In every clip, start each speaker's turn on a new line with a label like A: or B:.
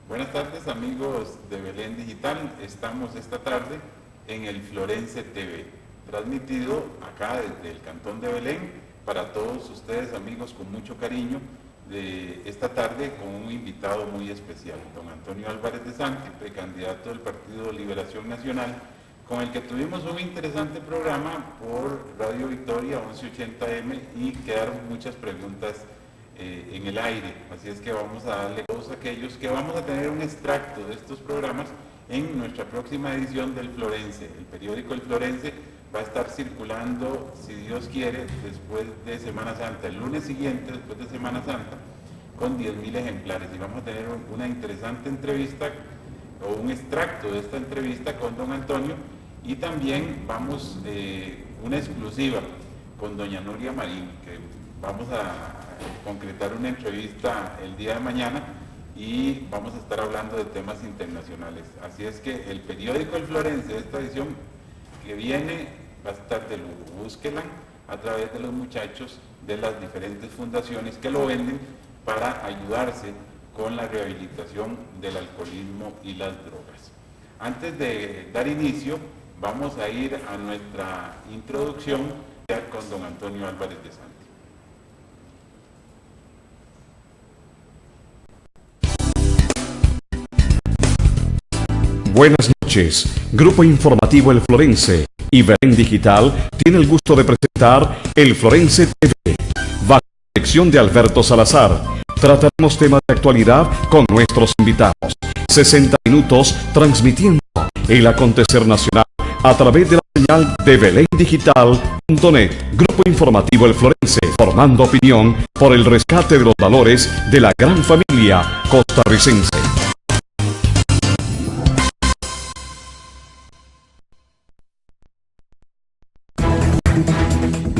A: Buenas tardes amigos de Belén Digital, estamos esta tarde en el Florense TV, transmitido acá desde el Cantón de Belén para todos ustedes amigos con mucho cariño de esta tarde con un invitado muy especial, don Antonio Álvarez de Santi, precandidato del Partido Liberación Nacional, con el que tuvimos un interesante programa por Radio Victoria 1180M y quedaron muchas preguntas en el aire, así es que vamos a darle a todos aquellos que vamos a tener un extracto de estos programas en nuestra próxima edición del Florense. El periódico El Florense va a estar circulando, si Dios quiere, después de Semana Santa, el lunes siguiente, después de Semana Santa, con 10.000 ejemplares, y vamos a tener una interesante entrevista o un extracto de esta entrevista con don Antonio, y también vamos una exclusiva con doña Nuria Marín, que vamos a concretar una entrevista el día de mañana y vamos a estar hablando de temas internacionales. Así es que el periódico El Florense de esta edición que viene va a estar de lujo. Búsquela a través de los muchachos de las diferentes fundaciones que lo venden para ayudarse con la rehabilitación del alcoholismo y las drogas. Antes de dar inicio, vamos a ir a nuestra introducción con don Antonio Álvarez de Santi.
B: Buenas noches. Grupo Informativo El Florense y Belén Digital tiene el gusto de presentar El Florense TV. Bajo la dirección de Alberto Salazar, trataremos temas de actualidad con nuestros invitados. 60 minutos transmitiendo el acontecer nacional a través de la señal de belendigital.net. Grupo Informativo El Florense, formando opinión por el rescate de los valores de la gran familia costarricense.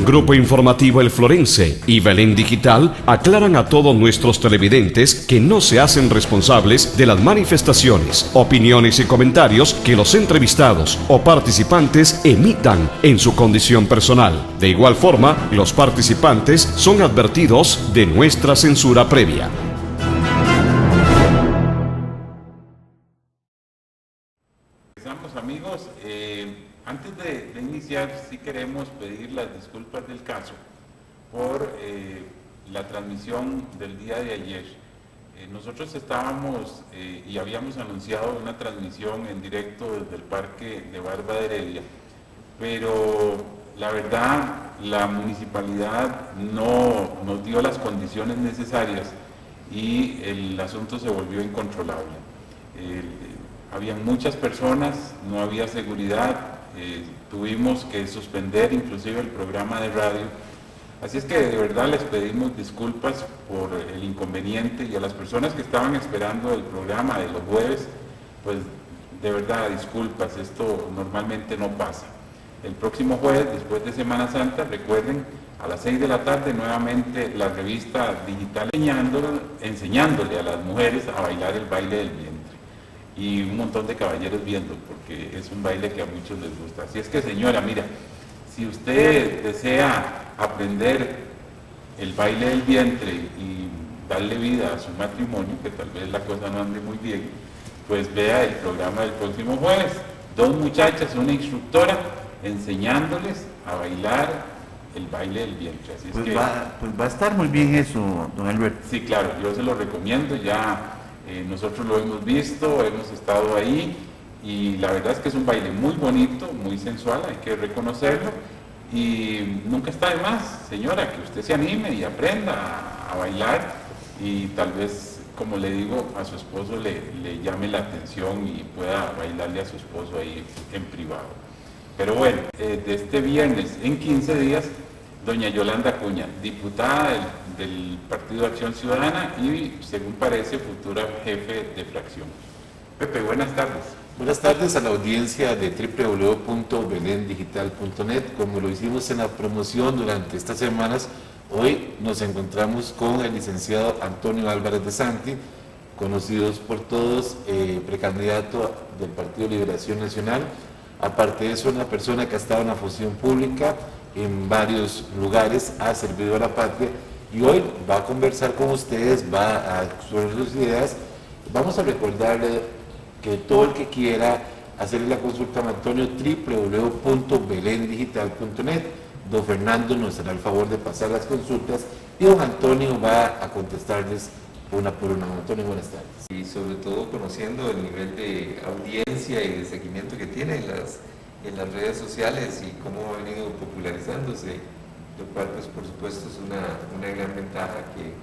B: Grupo Informativo El Florense y Belén Digital aclaran a todos nuestros televidentes que no se hacen responsables de las manifestaciones, opiniones y comentarios que los entrevistados o participantes emitan en su condición personal. De igual forma, los participantes son advertidos de nuestra censura previa.
A: Empezamos amigos. Antes de iniciar, sí queremos pedir las disculpas del caso por la transmisión del día de ayer. Nosotros estábamos y habíamos anunciado una transmisión en directo desde el Parque de Barba de Heredia, pero la verdad la municipalidad no nos dio las condiciones necesarias y el asunto se volvió incontrolable. Habían muchas personas, no había seguridad. Tuvimos que suspender inclusive el programa de radio, así es que de verdad les pedimos disculpas por el inconveniente, y a las personas que estaban esperando el programa de los jueves, pues de verdad disculpas, esto normalmente no pasa. El próximo jueves, después de Semana Santa, recuerden, a las 6 de la tarde nuevamente la revista digital enseñándole a las mujeres a bailar el baile del vientre, y un montón de caballeros viendo, porque es un baile que a muchos les gusta. Así es que señora, mira, si usted desea aprender el baile del vientre y darle vida a su matrimonio, que tal vez la cosa no ande muy bien, pues vea el programa del próximo jueves. Dos muchachas, una instructora, enseñándoles a bailar el baile del vientre. Así es
C: pues
A: que
C: va a estar muy bien eso, don Alberto.
A: sí, claro, yo se lo recomiendo, ya nosotros lo hemos visto, hemos estado ahí, y la verdad es que es un baile muy bonito, muy sensual, hay que reconocerlo, y nunca está de más, señora, que usted se anime y aprenda a bailar, y tal vez, como le digo, a su esposo le llame la atención y pueda bailarle a su esposo ahí en privado. Pero bueno, de este viernes en 15 días, doña Yolanda Acuña, diputada del Partido de Acción Ciudadana y, según parece, futura jefe de fracción. Pepe, buenas tardes.
D: Buenas tardes a la audiencia de www.belendigital.net. Como lo hicimos en la promoción durante estas semanas, hoy nos encontramos con el licenciado Antonio Álvarez de Santi, conocidos por todos, precandidato del Partido Liberación Nacional. Aparte de eso, una persona que ha estado en la función pública en varios lugares, ha servido a la patria, y hoy va a conversar con ustedes, va a exponer sus ideas Vamos a recordarle que todo el que quiera hacer la consulta a Antonio, www.belendigital.net. Don Fernando nos hará el favor de pasar las consultas y don Antonio va a contestarles una por una. Don Antonio, buenas tardes.
E: Y sobre todo conociendo el nivel de audiencia y de seguimiento que tiene en las redes sociales y cómo ha venido popularizándose, lo cual pues por supuesto es una gran ventaja que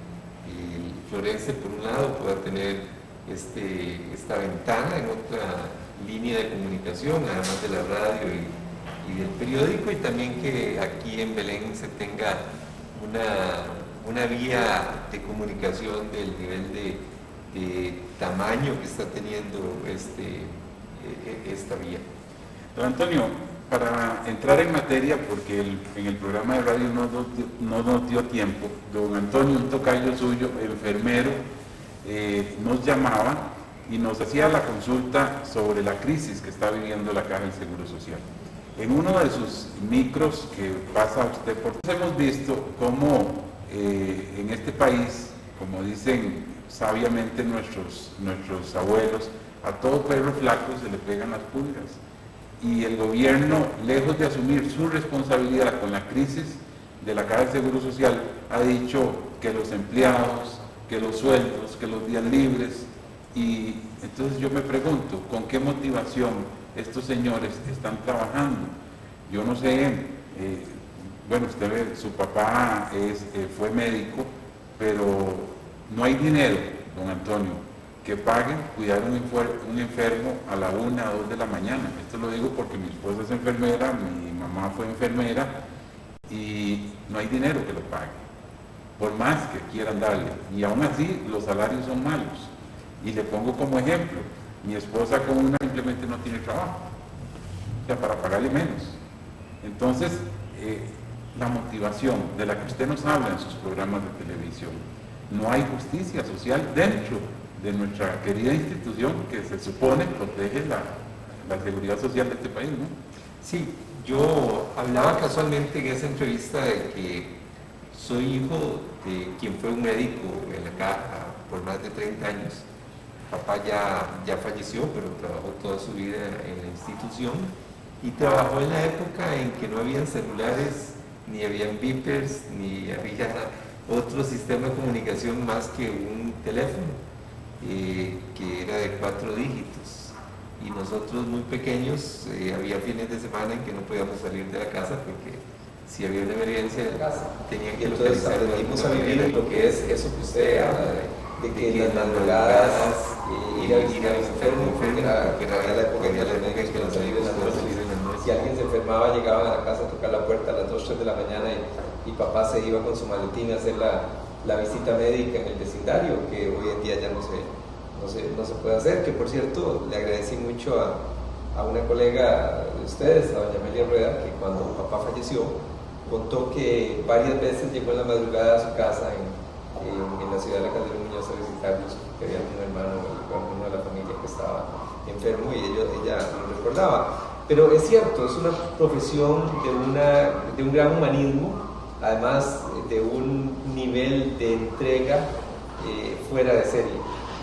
E: el Florense por un lado pueda tener esta ventana en otra línea de comunicación, además de la radio y del periódico, y también que aquí en Belén se tenga una vía de comunicación del nivel de tamaño que está teniendo esta vía.
A: Don Antonio, para entrar en materia, porque en el programa de radio no nos dio tiempo, don Antonio, un tocayo suyo, enfermero, nos llamaba y nos hacía la consulta sobre la crisis que está viviendo la Caja del Seguro Social. En uno de sus micros que pasa usted por... Hemos visto cómo en este país, como dicen sabiamente nuestros abuelos, a todo perro flaco se le pegan las pulgas. Y el gobierno, lejos de asumir su responsabilidad con la crisis de la Caja del Seguro Social, ha dicho que los empleados, que los sueldos, que los días libres. Y entonces yo me pregunto, ¿con qué motivación estos señores están trabajando? Yo no sé, bueno, usted ve, su papá fue médico, pero no hay dinero, don Antonio, que paguen cuidar un enfermo a la 1 o 2 de la mañana. Esto lo digo porque mi esposa es enfermera, mi mamá fue enfermera, y no hay dinero que lo pague, por más que quieran darle. Y aún así, los salarios son malos. Y le pongo como ejemplo, mi esposa con una simplemente no tiene trabajo, o sea, para pagarle menos. Entonces, la motivación de la que usted nos habla en sus programas de televisión, no hay justicia social dentro de nuestra querida institución que se supone protege la seguridad social de este país, ¿no?
E: Sí, yo hablaba casualmente en esa entrevista de que soy hijo de quien fue un médico en la Caja por más de 30 años. Papá ya falleció, pero trabajó toda su vida en la institución y trabajó en la época en que no habían celulares, ni habían beepers, ni había otro sistema de comunicación más que un teléfono, que era de 4 dígitos. Y nosotros muy pequeños, había fines de semana en que no podíamos salir de la casa porque si había una emergencia tenían que localizar.
F: Entonces aprendimos a vivir lo que es eso que usted habla de que en las madrugadas ir a visitar a los enfermos, porque era la época de los médicos que no salían en las noches. Si alguien se enfermaba, llegaban a la casa a tocar la puerta a las 2 o 3 de la mañana y papá se iba con su maletín a hacer la visita médica en el vecindario, que hoy en día ya no se puede hacer. Que por cierto, le agradecí mucho a una colega de ustedes, a doña Amelia Rueda, que cuando papá falleció, contó que varias veces llegó en la madrugada a su casa en la ciudad de Calderón Muñoz a visitarlos, porque había un hermano o alguno de la familia que estaba enfermo y ella lo recordaba. Pero es cierto, es una profesión de un gran humanismo, además de un nivel de entrega fuera de serie.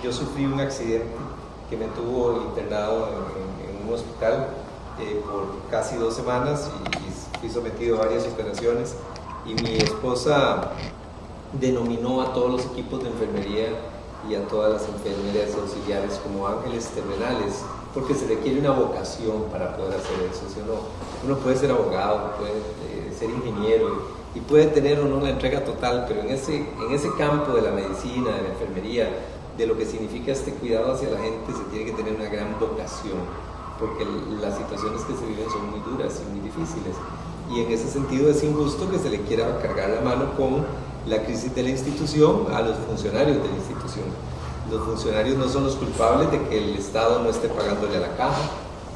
F: Yo sufrí un accidente que me tuvo internado en un hospital por casi 2 semanas y fui sometido a varias operaciones, y mi esposa denominó a todos los equipos de enfermería y a todas las enfermeras y auxiliares como ángeles terrenales, porque se requiere una vocación para poder hacer eso. Si uno puede ser abogado, puede ser ingeniero y puede tener o no la entrega total, pero en ese campo de la medicina, de la enfermería, de lo que significa este cuidado hacia la gente, se tiene que tener una gran vocación, porque las situaciones que se viven son muy duras y muy difíciles, y en ese sentido es injusto que se le quiera cargar la mano con la crisis de la institución a los funcionarios de la institución. Los funcionarios no son los culpables de que el Estado no esté pagándole a la Caja.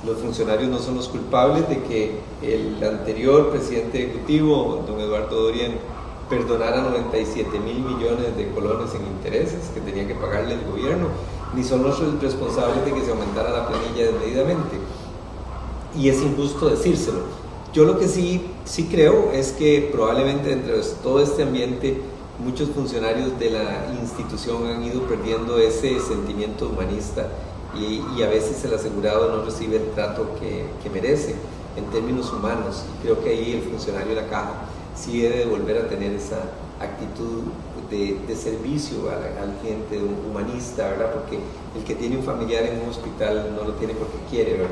F: Los funcionarios no son los culpables de que el anterior presidente ejecutivo, don Eduardo Dorian, perdonara 97.000 millones de colones en intereses que tenía que pagarle el gobierno, ni son los responsables de que se aumentara la planilla desmedidamente. Y es injusto decírselo. Yo lo que sí creo es que probablemente dentro de todo este ambiente muchos funcionarios de la institución han ido perdiendo ese sentimiento humanista y a veces el asegurado no recibe el trato que merece en términos humanos. Y creo que ahí el funcionario de la caja sí debe volver a tener esa actitud de servicio al cliente, humanista, ¿verdad? Porque el que tiene un familiar en un hospital no lo tiene porque quiere, ¿verdad?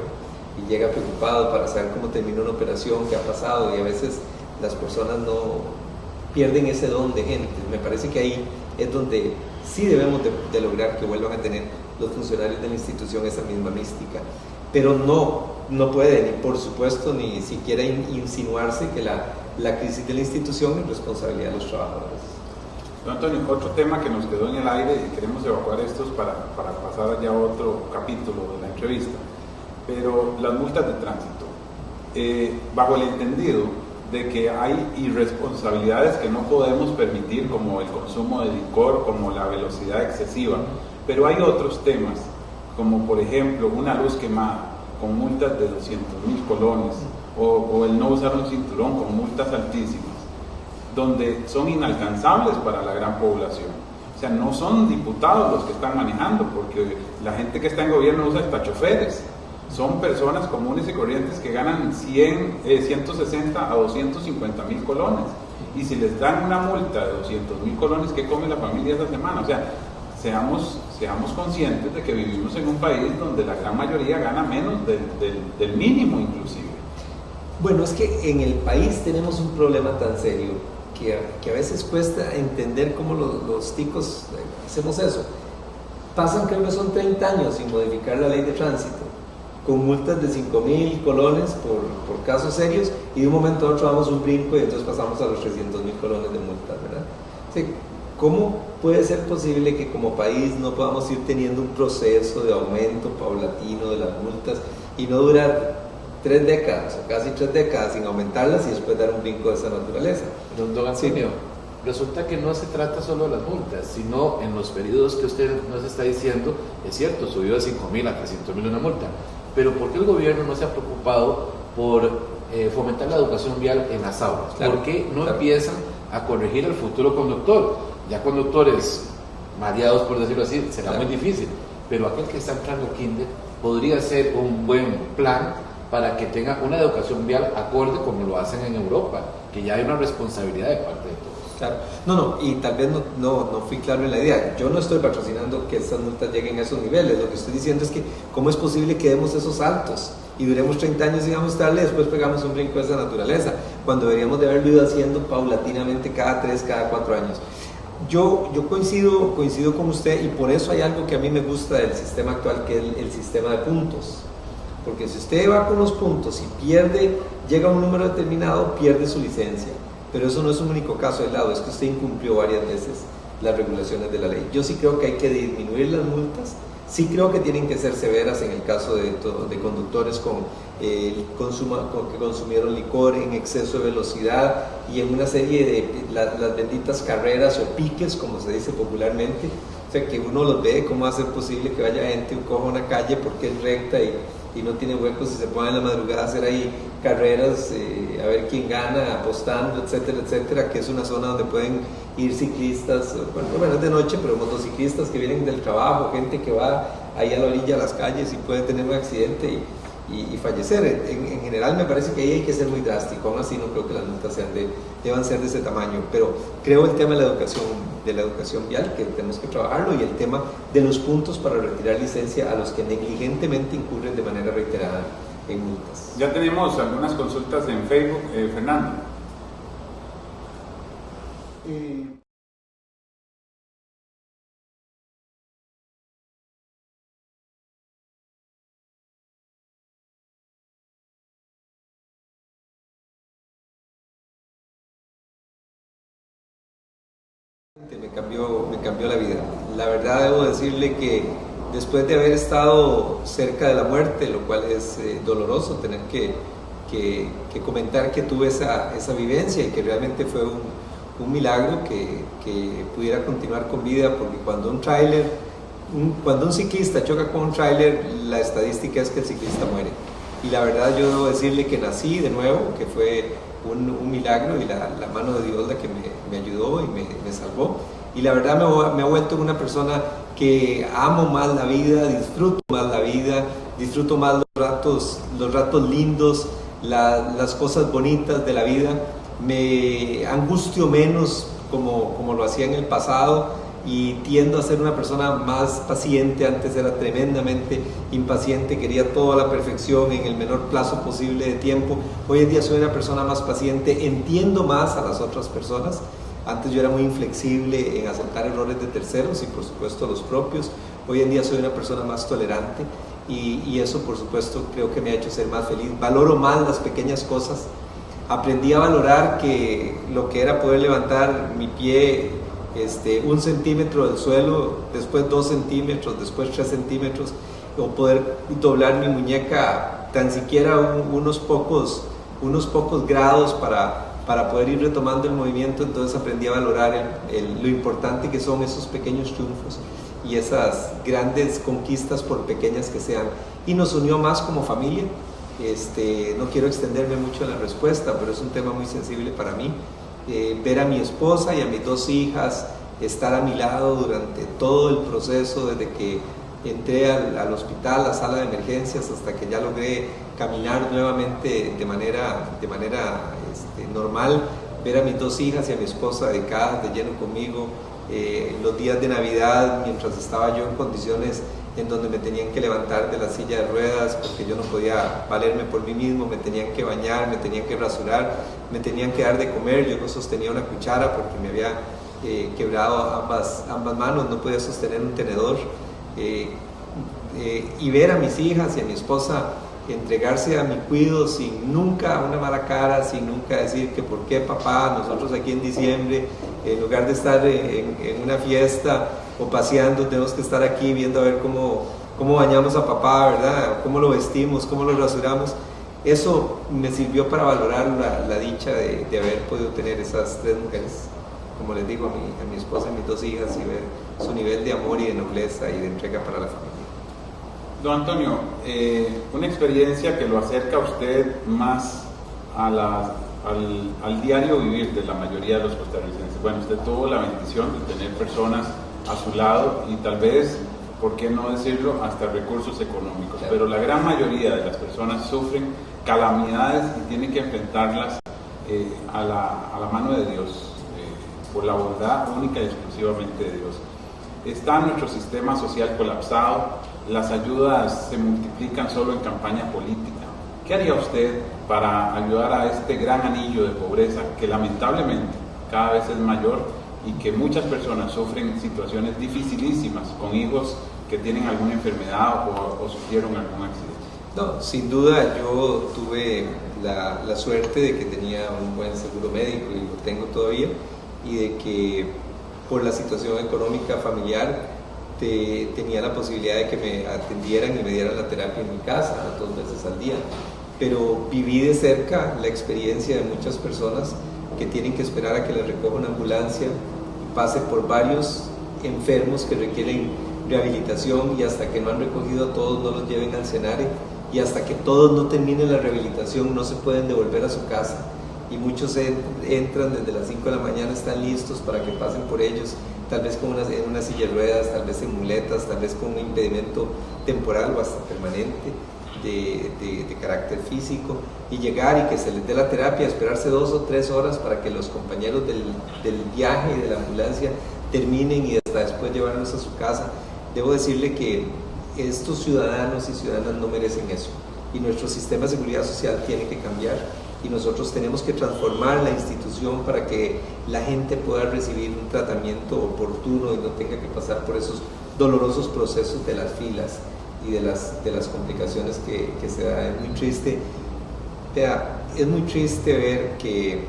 F: Y llega preocupado para saber cómo terminó una operación, qué ha pasado, y a veces las personas no pierden ese don de gente. Me parece que ahí es donde sí debemos de lograr que vuelvan a tener los funcionarios de la institución esa misma mística, pero no puede ni por supuesto ni siquiera insinuarse que la crisis de la institución es responsabilidad de los trabajadores.
A: Don Antonio, otro tema que nos quedó en el aire y queremos evacuar estos para pasar ya a otro capítulo de la entrevista, pero las multas de tránsito, bajo el entendido de que hay irresponsabilidades que no podemos permitir, como el consumo de licor, como la velocidad excesiva, pero hay otros temas, como por ejemplo una luz quemada con multas de 200.000 colones, o el no usar un cinturón con multas altísimas, donde son inalcanzables para la gran población. O sea, no son diputados los que están manejando, porque la gente que está en gobierno usa hasta choferes. Son personas comunes y corrientes que ganan 160 a 250.000 colones. Y si les dan una multa de 200.000 colones, ¿qué come la familia esa semana? O sea, seamos conscientes de que vivimos en un país donde la gran mayoría gana menos del mínimo inclusive.
F: Bueno, es que en el país tenemos un problema tan serio que a veces cuesta entender cómo los ticos hacemos eso. Pasan, creo que son 30 años sin modificar la ley de tránsito, con multas de 5.000 colones por casos serios, y de un momento a otro damos un brinco y entonces pasamos a los 300.000 colones de multas, ¿verdad? Sí. ¿Cómo puede ser posible que como país no podamos ir teniendo un proceso de aumento paulatino de las multas y no durar 3 décadas o casi 3 décadas sin aumentarlas y después dar un brinco de esa naturaleza?
D: Don Antonio, resulta que no se trata solo de las multas, sino en los periodos que usted nos está diciendo, es cierto, subió de 5.000 a 300.000 una multa, pero ¿por qué el gobierno no se ha preocupado por fomentar la educación vial en las aulas? Claro, ¿por qué no empiezan a corregir al futuro conductor? Ya conductores mareados, por decirlo así, será muy difícil, pero aquel que está entrando al kinder podría ser un buen plan para que tenga una educación vial acorde como lo hacen en Europa, que ya hay una responsabilidad de parte de todos.
F: Claro, no, y tal vez no fui claro en la idea. Yo no estoy patrocinando que estas multas lleguen a esos niveles. Lo que estoy diciendo es que cómo es posible que demos esos saltos y duremos 30 años, digamos, tarde, y después pegamos un brinco de esa naturaleza, cuando deberíamos de haberlo ido haciendo paulatinamente cada 3, cada 4 años. Yo coincido con usted, y por eso hay algo que a mí me gusta del sistema actual, que es el sistema de puntos. Porque si usted va con los puntos y llega a un número determinado, pierde su licencia. Pero eso no es un único caso aislado, es que usted incumplió varias veces las regulaciones de la ley. Yo sí creo que hay que disminuir las multas, sí creo que tienen que ser severas en el caso de conductores que consumieron licor en exceso de velocidad y en una serie de las benditas carreras o piques, como se dice popularmente. O sea, que uno los ve, cómo va a ser posible que vaya gente, coja una calle porque es recta y no tiene huecos, y se pongan en la madrugada a hacer ahí carreras, a ver quién gana, apostando, etcétera, etcétera, que es una zona donde pueden ir ciclistas, bueno, es de noche, pero motociclistas que vienen del trabajo, gente que va ahí a la orilla de las calles y puede tener un accidente y fallecer. En general me parece que ahí hay que ser muy drástico, aún así no creo que las multas deban ser de ese tamaño, pero creo el tema de la educación vial, que tenemos que trabajarlo, y el tema de los puntos para retirar licencia a los que negligentemente incurren de manera reiterada en multas.
A: Ya tenemos algunas consultas en Facebook, Fernando.
F: Me cambió la vida. La verdad, debo decirle que después de haber estado cerca de la muerte, lo cual es doloroso tener que comentar que tuve esa vivencia, y que realmente fue un milagro que pudiera continuar con vida, porque cuando un ciclista choca con un tráiler, la estadística es que el ciclista muere. Y la verdad, yo debo decirle que nací de nuevo, que fue un milagro y la mano de Dios la que me ayudó y me salvó. Y la verdad me ha vuelto una persona que amo más la vida, disfruto más la vida, disfruto más los ratos lindos, las cosas bonitas de la vida. Me angustio menos como lo hacía en el pasado y tiendo a ser una persona más paciente. Antes era tremendamente impaciente, quería toda la perfección en el menor plazo posible de tiempo. Hoy en día soy una persona más paciente, entiendo más a las otras personas. Antes yo era muy inflexible en aceptar errores de terceros y por supuesto los propios. Hoy en día soy una persona más tolerante y eso por supuesto creo que me ha hecho ser más feliz. Valoro más las pequeñas cosas. Aprendí a valorar que lo que era poder levantar mi pie 1 centímetro del suelo, después 2 centímetros, después 3 centímetros, o poder doblar mi muñeca tan siquiera unos pocos grados para poder ir retomando el movimiento. Entonces aprendí a valorar lo importante que son esos pequeños triunfos y esas grandes conquistas, por pequeñas que sean, y nos unió más como familia. No quiero extenderme mucho en la respuesta, pero es un tema muy sensible para mí. Ver a mi esposa y a mis 2 hijas estar a mi lado durante todo el proceso, desde que entré al hospital, a la sala de emergencias, hasta que ya logré caminar nuevamente de manera normal. Ver a mis 2 hijas y a mi esposa dedicadas de lleno conmigo, los días de Navidad, mientras estaba yo en condiciones en donde me tenían que levantar de la silla de ruedas porque yo no podía valerme por mí mismo, me tenían que bañar, me tenían que rasurar, me tenían que dar de comer. Yo no sostenía una cuchara porque me había quebrado ambas manos, no podía sostener un tenedor. Y ver a mis hijas y a mi esposa entregarse a mi cuidado sin nunca una mala cara, sin nunca decir que por qué papá, nosotros aquí en diciembre, en lugar de estar en una fiesta o paseando, tenemos que estar aquí viendo a ver cómo bañamos a papá, ¿verdad? Cómo lo vestimos, cómo lo rasuramos. Eso me sirvió para valorar la dicha de haber podido tener esas 3 mujeres, como les digo, a mi esposa y mis 2 hijas, y ver su nivel de amor y de nobleza y de entrega para la familia.
A: Don Antonio, una experiencia que lo acerca a usted más al diario vivir de la mayoría de los costarricenses. Bueno, usted tuvo la bendición de tener personas a su lado y tal vez, ¿por qué no decirlo?, hasta recursos económicos. Claro. Pero la gran mayoría de las personas sufren calamidades y tienen que enfrentarlas a la mano de Dios, por la bondad única y exclusivamente de Dios. Está nuestro sistema social colapsado, las ayudas se multiplican solo en campaña política. ¿Qué haría usted para ayudar a este gran anillo de pobreza que lamentablemente cada vez es mayor y que muchas personas sufren situaciones dificilísimas con hijos que tienen alguna enfermedad o sufrieron algún accidente?
F: No, sin duda yo tuve la suerte de que tenía un buen seguro médico y lo tengo todavía, y de que por la situación económica familiar tenía la posibilidad de que me atendieran y me dieran la terapia en mi casa 2 veces al día. Pero viví de cerca la experiencia de muchas personas que tienen que esperar a que les recoja una ambulancia y pase por varios enfermos que requieren rehabilitación, y hasta que no han recogido a todos no los lleven al Senare, y hasta que todos no terminen la rehabilitación no se pueden devolver a su casa, y muchos entran desde las 5 de la mañana, están listos para que pasen por ellos, tal vez en una silla de ruedas, tal vez en muletas, tal vez con un impedimento temporal o hasta permanente de carácter físico, y llegar y que se les dé la terapia, esperarse 2 o 3 horas para que los compañeros del viaje y de la ambulancia terminen y hasta después llevarlos a su casa. Debo decirle que estos ciudadanos y ciudadanas no merecen eso, y nuestro sistema de seguridad social tiene que cambiar, y nosotros tenemos que transformar la institución para que la gente pueda recibir un tratamiento oportuno y no tenga que pasar por esos dolorosos procesos de las filas y de las complicaciones que se dan. Es muy triste, es muy triste ver que,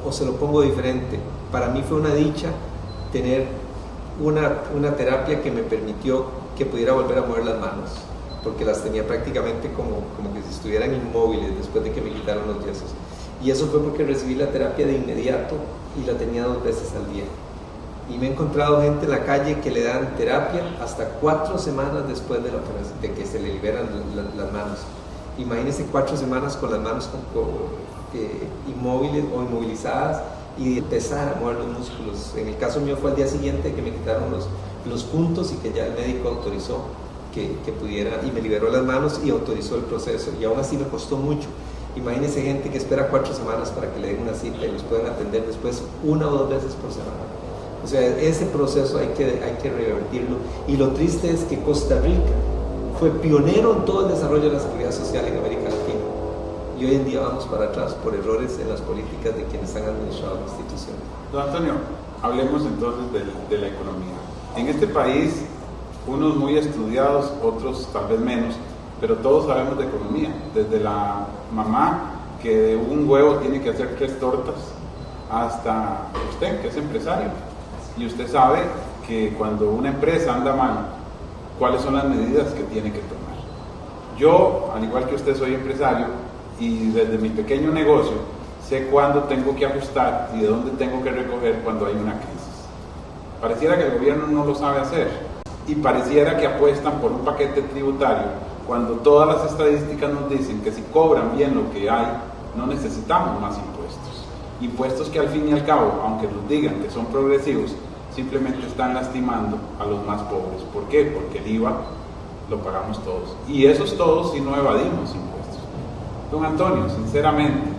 F: o se lo pongo diferente, para mí fue una dicha tener una terapia que me permitió que pudiera volver a mover las manos, porque las tenía prácticamente como que si estuvieran inmóviles después de que me quitaron los yesos. Y eso fue porque recibí la terapia de inmediato y la tenía 2 veces al día. Y me he encontrado gente en la calle que le dan terapia hasta 4 semanas después de que se le liberan las manos. Imagínense 4 semanas con las manos inmóviles o inmovilizadas y empezar a mover los músculos. En el caso mío fue al día siguiente que me quitaron los puntos y que ya el médico autorizó que pudiera, y me liberó las manos y autorizó el proceso, y aún así me costó mucho. Imagínense gente que espera 4 semanas para que le den una cita y los puedan atender después 1 o 2 veces por semana. O sea, ese proceso hay que revertirlo, y lo triste es que Costa Rica fue pionero en todo el desarrollo de la seguridad social en América Latina, y hoy en día vamos para atrás por errores en las políticas de quienes han administrado la institución.
A: Don Antonio, hablemos entonces de la economía. En este país, unos muy estudiados, otros tal vez menos, pero todos sabemos de economía, desde la mamá que de un huevo tiene que hacer 3 tortas, hasta usted que es empresario, y usted sabe que cuando una empresa anda mal, cuáles son las medidas que tiene que tomar. Yo, al igual que usted, soy empresario, y desde mi pequeño negocio sé cuándo tengo que ajustar y de dónde tengo que recoger cuando hay una crisis. Pareciera que el gobierno no lo sabe hacer, y pareciera que apuestan por un paquete tributario cuando todas las estadísticas nos dicen que si cobran bien lo que hay, no necesitamos más impuestos. Impuestos que al fin y al cabo, aunque nos digan que son progresivos, simplemente están lastimando a los más pobres. ¿Por qué? Porque el IVA lo pagamos todos, y esos todos si no evadimos impuestos. Don Antonio, sinceramente,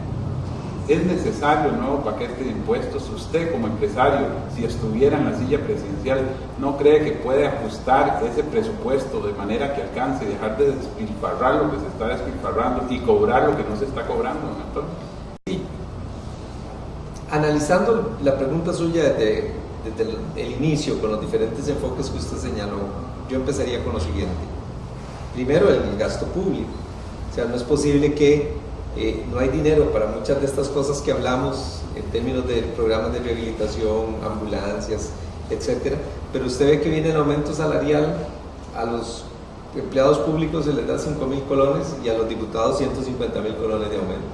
A: ¿es necesario el nuevo paquete de impuestos? Usted como empresario, si estuviera en la silla presidencial, ¿no cree que puede ajustar ese presupuesto de manera que alcance y dejar de despilfarrar lo que se está despilfarrando y cobrar lo que no se está cobrando, don Antonio?
F: Sí. Analizando la pregunta suya desde el inicio, con los diferentes enfoques que usted señaló, yo empezaría con lo siguiente. Primero, el gasto público. O sea, no es posible que no hay dinero para muchas de estas cosas que hablamos en términos de programas de rehabilitación, ambulancias, etcétera, pero usted ve que viene el aumento salarial, a los empleados públicos se les da 5.000 colones y a los diputados 150.000 colones de aumento.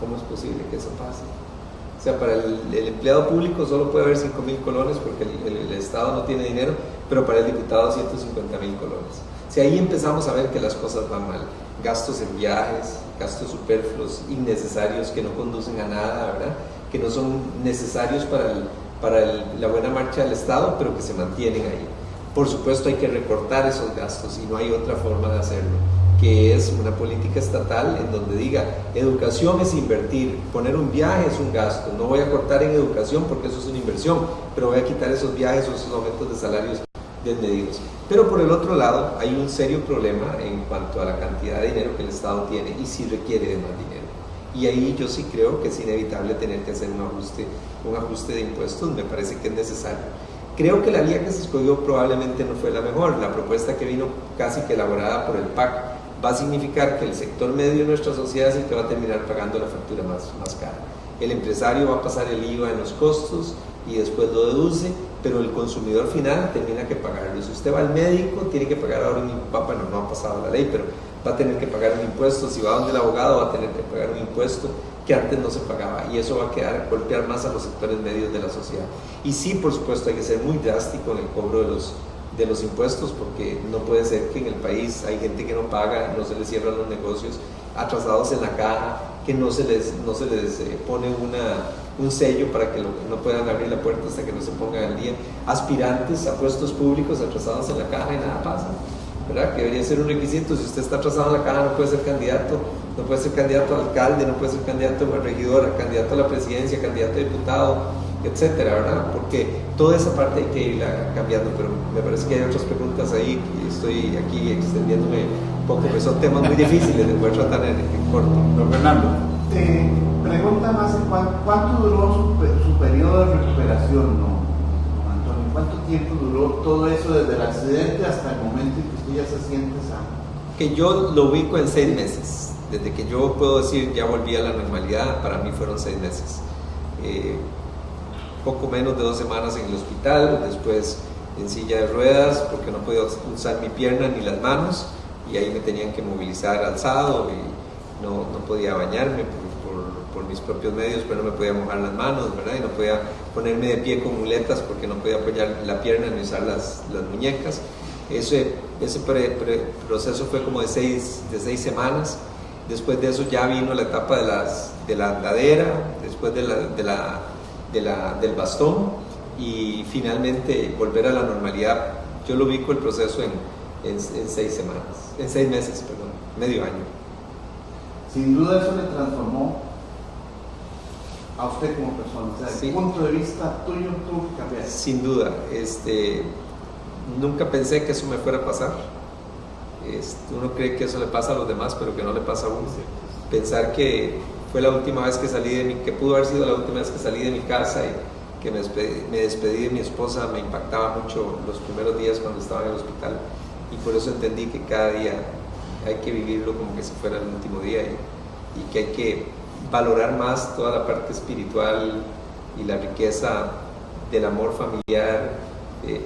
F: ¿Cómo es posible que eso pase? O sea, para el empleado público solo puede haber 5.000 colones porque el Estado no tiene dinero, pero para el diputado 150.000 colones. O sea, ahí empezamos a ver que las cosas van mal. Gastos en viajes, gastos superfluos, innecesarios, que no conducen a nada, ¿verdad? Que no son necesarios para la buena marcha del Estado, pero que se mantienen ahí. Por supuesto hay que recortar esos gastos, y no hay otra forma de hacerlo, que es una política estatal en donde diga, educación es invertir, poner un viaje es un gasto, no voy a cortar en educación porque eso es una inversión, pero voy a quitar esos viajes o esos aumentos de salarios desmedidos. Pero por el otro lado hay un serio problema en cuanto a la cantidad de dinero que el Estado tiene y si requiere de más dinero, y ahí yo sí creo que es inevitable tener que hacer un ajuste de impuestos. Me parece que es necesario. Creo que la vía que se escogió probablemente no fue la mejor. La propuesta que vino casi que elaborada por el PAC va a significar que el sector medio de nuestra sociedad es el que va a terminar pagando la factura más cara. El empresario va a pasar el IVA en los costos y después lo deduce, pero el consumidor final termina que pagarlo. Si usted va al médico, tiene que pagar ahora bueno, no ha pasado la ley, pero va a tener que pagar un impuesto. Si va donde el abogado, va a tener que pagar un impuesto que antes no se pagaba, y eso va a golpear más a los sectores medios de la sociedad. Y sí, por supuesto, hay que ser muy drástico en el cobro de los impuestos, porque no puede ser que en el país hay gente que no paga, no se les cierran los negocios, atrasados en la caja, que no se les pone un sello para que no puedan abrir la puerta hasta que no se pongan al día, aspirantes a puestos públicos atrasados en la caja y nada pasa, ¿verdad? Que debería ser un requisito. Si usted está atrasado en la caja, no puede ser candidato a alcalde, no puede ser candidato a regidor, candidato a la presidencia, candidato a diputado, etcétera, ¿verdad? Porque toda esa parte hay que irla cambiando. Pero me parece que hay otras preguntas ahí, y estoy aquí extendiéndome un poco, pero son temas muy difíciles de poder tratar en corto.
A: Don Fernando.
G: Pregunta más, ¿cuánto duró su periodo de recuperación, don Antonio? ¿Cuánto tiempo duró todo eso desde el accidente hasta el momento en que usted ya se siente sano?
F: Que yo lo ubico en 6 meses. Desde que yo puedo decir ya volví a la normalidad, para mí fueron 6 meses. Poco menos de 2 semanas en el hospital, después en silla de ruedas porque no podía usar mi pierna ni las manos, y ahí me tenían que movilizar alzado, y no podía bañarme por mis propios medios, pero no me podía mojar las manos, ¿verdad? Y no podía ponerme de pie con muletas porque no podía apoyar la pierna ni usar las muñecas. Ese proceso fue como de 6 semanas. Después de eso ya vino la etapa de la andadera, después del bastón y finalmente volver a la normalidad. Yo lo ubico el proceso en 6 meses, medio año.
G: Sin duda eso le transformó a usted como persona, o sea,
F: Sí.
G: el punto de vista tuyo tuvo que cambiar.
F: Sin duda, nunca pensé que eso me fuera a pasar. Uno cree que eso le pasa a los demás, pero que no le pasa a uno. Pensar que fue la última vez que salí que pudo haber sido la última vez que salí de mi casa y que me despedí de mi esposa, me impactaba mucho los primeros días cuando estaba en el hospital, y por eso entendí que cada día hay que vivirlo como que si fuera el último día y que hay que valorar más toda la parte espiritual y la riqueza del amor familiar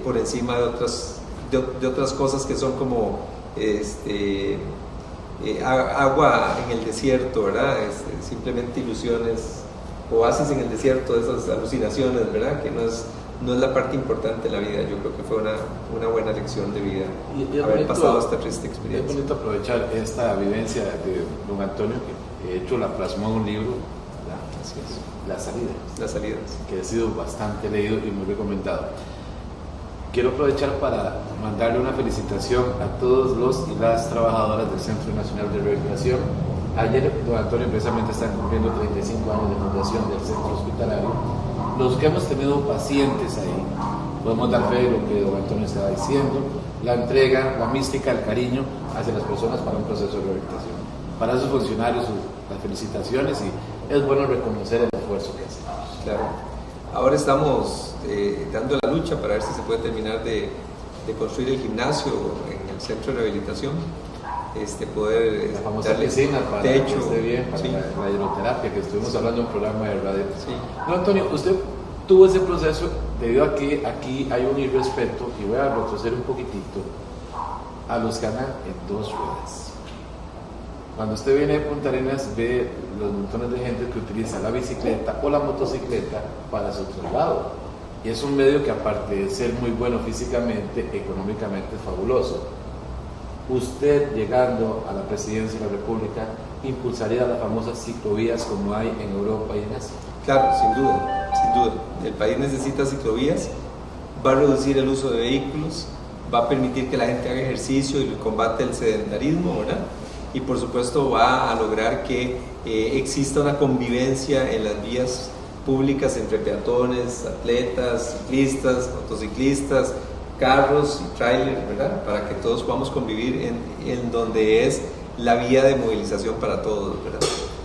F: por encima de otras cosas que son como agua en el desierto, ¿verdad? Simplemente ilusiones, oasis en el desierto, esas alucinaciones, ¿verdad? Que no es la parte importante de la vida. Yo creo que fue una buena lección de vida
D: Y es
F: haber
D: bonito,
F: pasado esta triste
D: es
F: experiencia.
D: bonito aprovechar esta vivencia de don Antonio, que de hecho la plasmó en un libro, La Salida,
F: Las salidas.
D: que ha sido bastante leído y muy recomendado. Quiero aprovechar para mandarle una felicitación a todos los y las trabajadoras del Centro Nacional de Rehabilitación. Ayer don Antonio precisamente está cumpliendo 35 años de fundación del centro hospitalario. Los que hemos tenido pacientes ahí, podemos dar fe de lo que don Antonio estaba diciendo, la entrega, la mística, el cariño hacia las personas para un proceso de rehabilitación. Para esos funcionarios, las felicitaciones, y es bueno reconocer el esfuerzo que hacen.
F: Claro. Ahora estamos dando la lucha para ver si se puede terminar de construir el gimnasio en el centro de rehabilitación, poder
D: La famosa
F: darle
D: piscina para
F: techo,
D: que esté bien, para
F: sí.
D: la hidroterapia, que estuvimos hablando en un programa de radio.
F: Sí.
D: No, Antonio, usted tuvo ese proceso debido a que aquí hay un irrespeto, y voy a retroceder un poquitito, a los que andan en 2 ruedas. Cuando usted viene de Punta Arenas, ve los montones de gente que utiliza la bicicleta o la motocicleta para su traslado. Y es un medio que, aparte de ser muy bueno físicamente, económicamente es fabuloso. Usted, llegando a la presidencia de la República, impulsaría las famosas ciclovías como hay en Europa y en Asia.
F: Claro, sin duda, sin duda. El país necesita ciclovías, va a reducir el uso de vehículos, va a permitir que la gente haga ejercicio y combate el sedentarismo, ¿verdad? Y por supuesto va a lograr que exista una convivencia en las vías públicas entre peatones, atletas, ciclistas, motociclistas, carros y trailers, ¿verdad? Para que todos podamos convivir en donde es la vía de movilización para todos, ¿verdad?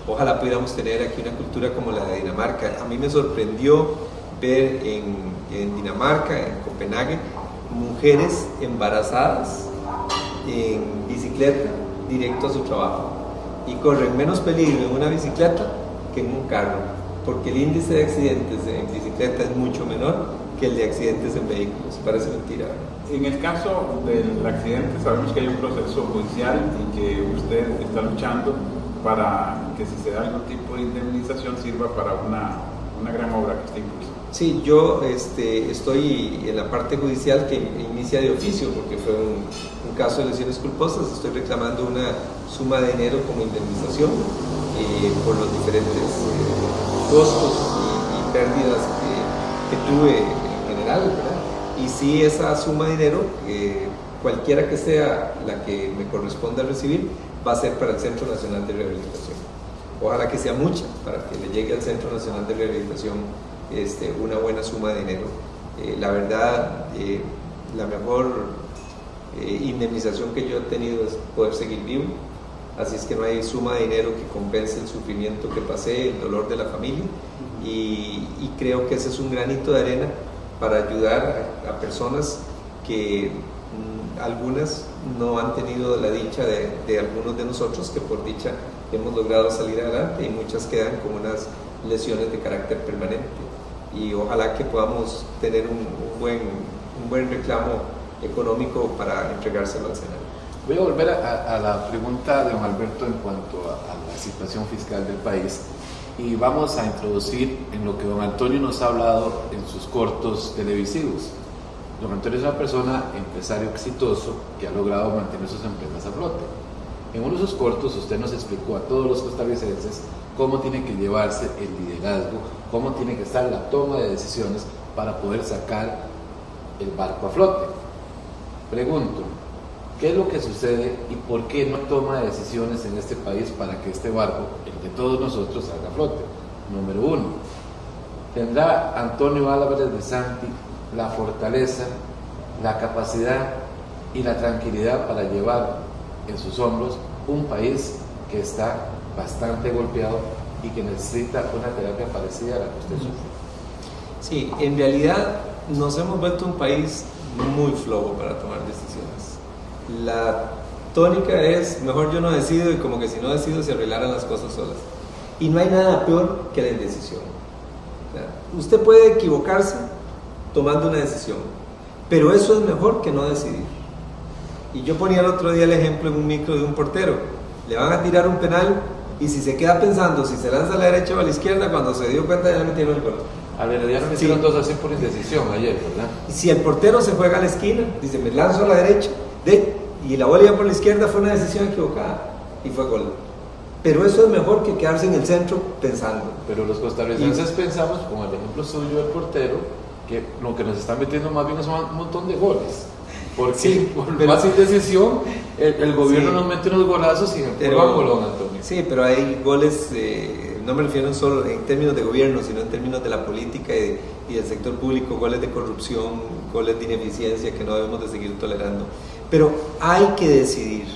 F: Ojalá pudiéramos tener aquí una cultura como la de Dinamarca. A mí me sorprendió ver en Dinamarca, en Copenhague, mujeres embarazadas en bicicleta directo a su trabajo, y corren menos peligro en una bicicleta que en un carro, porque el índice de accidentes en bicicleta es mucho menor que el de accidentes en vehículos. Parece mentira, ¿verdad?
A: En el caso del accidente sabemos que hay un proceso judicial y que usted está luchando para que si se da algún tipo de indemnización sirva para una gran obra que está impulsando.
F: Sí, yo estoy en la parte judicial que inicia de oficio, porque fue un caso de lesiones culposas. Estoy reclamando una suma de dinero como indemnización por los diferentes costos y pérdidas que tuve en general, ¿verdad? Y sí, esa suma de dinero, cualquiera que sea la que me corresponda recibir, va a ser para el Centro Nacional de Rehabilitación. Ojalá que sea mucha, para que le llegue al Centro Nacional de Rehabilitación una buena suma de dinero. La verdad, la mejor indemnización que yo he tenido es poder seguir vivo, así es que no hay suma de dinero que compense el sufrimiento que pasé, el dolor de la familia, y creo que ese es un granito de arena para ayudar a personas que algunas no han tenido la dicha de algunos de nosotros, que por dicha hemos logrado salir adelante, y muchas quedan con unas lesiones de carácter permanente, y ojalá que podamos tener un buen reclamo económico para entregárselo al Senado.
D: Voy a volver a la pregunta de don Alberto en cuanto a la situación fiscal del país, y vamos a introducir en lo que don Antonio nos ha hablado en sus cortos televisivos. Don Antonio es una persona, empresario exitoso, que ha logrado mantener sus empresas a flote. En unos cortos usted nos explicó a todos los costarricenses cómo tiene que llevarse el liderazgo, cómo tiene que estar la toma de decisiones para poder sacar el barco a flote. Pregunto, ¿qué es lo que sucede y por qué no toma decisiones en este país para que este barco, el de todos nosotros, salga a flote? Número uno, ¿tendrá Antonio Álvarez de Santi la fortaleza, la capacidad y la tranquilidad para llevar en sus hombros un país que está bastante golpeado y que necesita una terapia parecida a la que usted sufre?
F: Sí, en realidad nos hemos vuelto un país muy flojo para tomar decisiones. La tónica es, mejor yo no decido, y como que si no decido se arreglaran las cosas solas. Y no hay nada peor que la indecisión. O sea, usted puede equivocarse tomando una decisión, pero eso es mejor que no decidir. Y yo ponía el otro día el ejemplo en un micro de un portero. Le van a tirar un penal y si se queda pensando si se lanza a la derecha o a la izquierda, cuando se dio cuenta ya le metieron el gol.
D: A ver, ya no metieron 2 así por indecisión ayer, ¿verdad?
F: Si el portero se juega a la esquina, dice, me lanzo a la derecha, y la bola iba por la izquierda, fue una decisión equivocada y fue gol. Pero eso es mejor que quedarse en el centro pensando.
D: Pero los costarricenses pensamos, con el ejemplo suyo del portero, que lo que nos están metiendo más bien son un montón de goles. Porque
F: sí,
D: por más indecisión, el gobierno nos mete unos golazos y el golón, Antonio.
F: Sí, pero hay goles, no me refiero solo en términos de gobierno, sino en términos de la política y del sector público, goles de corrupción, goles de ineficiencia que no debemos de seguir tolerando. Pero hay que decidir.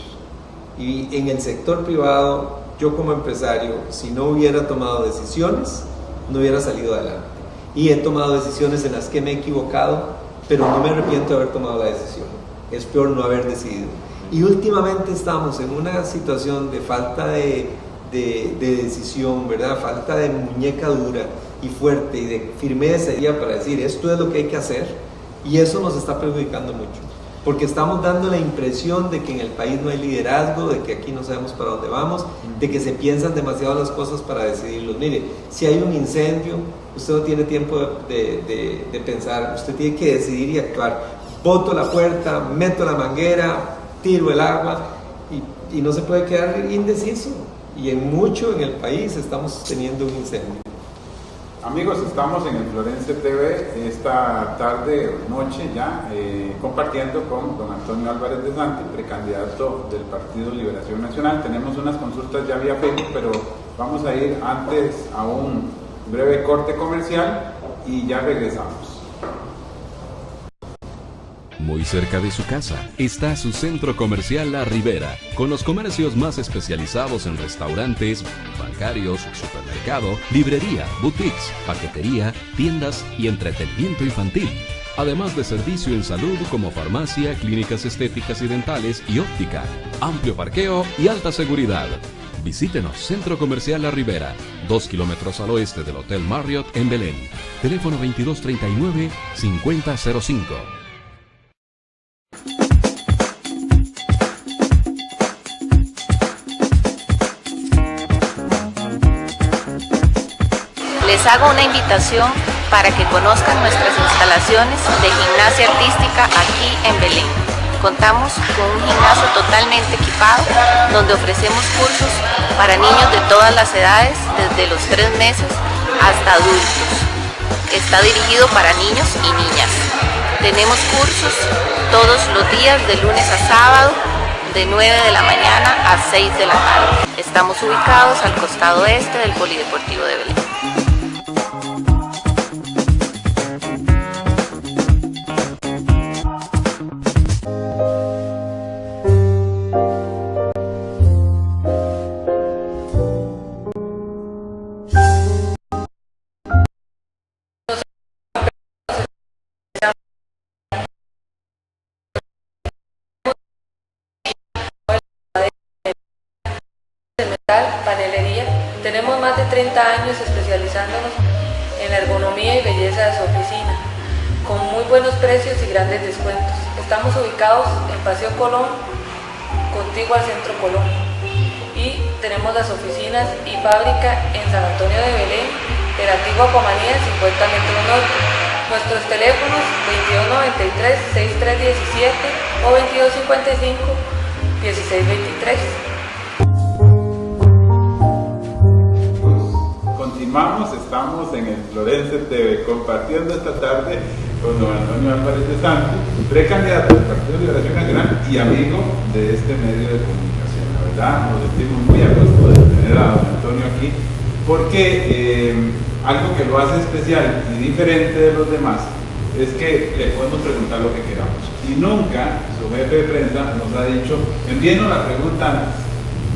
F: Y en el sector privado, yo como empresario, si no hubiera tomado decisiones, no hubiera salido adelante. Y he tomado decisiones en las que me he equivocado, pero no me arrepiento de haber tomado la decisión. Es peor no haber decidido. Y últimamente estamos en una situación de falta de decisión, ¿verdad? Falta de muñeca dura y fuerte y de firmeza para decir esto es lo que hay que hacer, y eso nos está perjudicando mucho. Porque estamos dando la impresión de que en el país no hay liderazgo, de que aquí no sabemos para dónde vamos, de que se piensan demasiado las cosas para decidirlos. Mire, si hay un incendio, usted no tiene tiempo de pensar, usted tiene que decidir y actuar. Boto la puerta, meto la manguera, tiro el agua y no se puede quedar indeciso. Y en mucho en el país estamos teniendo un incendio.
A: Amigos, estamos en el Florense TV esta tarde o noche ya compartiendo con don Antonio Álvarez de Santi, precandidato del Partido Liberación Nacional. Tenemos unas consultas ya vía Facebook, pero vamos a ir antes a un breve corte comercial y ya regresamos.
H: Muy cerca de su casa está su centro comercial La Ribera, con los comercios más especializados en restaurantes, bancarios, supermercado, librería, boutiques, paquetería, tiendas y entretenimiento infantil. Además de servicio en salud como farmacia, clínicas estéticas y dentales y óptica, amplio parqueo y alta seguridad. Visítenos, Centro Comercial La Ribera, 2 kilómetros al oeste del Hotel Marriott en Belén. Teléfono 2239-5005.
I: Les hago una invitación para que conozcan nuestras instalaciones de gimnasia artística aquí en Belén. Contamos con un gimnasio totalmente equipado, donde ofrecemos cursos para niños de todas las edades, desde los 3 meses hasta adultos. Está dirigido para niños y niñas. Tenemos cursos todos los días, de lunes a sábado, de 9 de la mañana a 6 de la tarde. Estamos ubicados al costado este del Polideportivo de Belén.
J: Panelería. Tenemos más de 30 años especializándonos en la ergonomía y belleza de su oficina, con muy buenos precios y grandes descuentos. Estamos ubicados en Paseo Colón, contiguo al Centro Colón, y tenemos las oficinas y fábrica en San Antonio de Belén, de la antigua Comanía, 50 metros norte. Nuestros teléfonos 2293-6317 o 2255-1623.
A: confirmamos, estamos en el Florence TV compartiendo esta tarde con don Antonio Álvarez de Santi, precandidato del Partido de Liberación Nacional y amigo de este medio de comunicación. La verdad, nos sentimos muy a gusto de tener a don Antonio aquí, porque algo que lo hace especial y diferente de los demás es que le podemos preguntar lo que queramos. Y nunca su jefe de prensa nos ha dicho, envíenos la pregunta antes.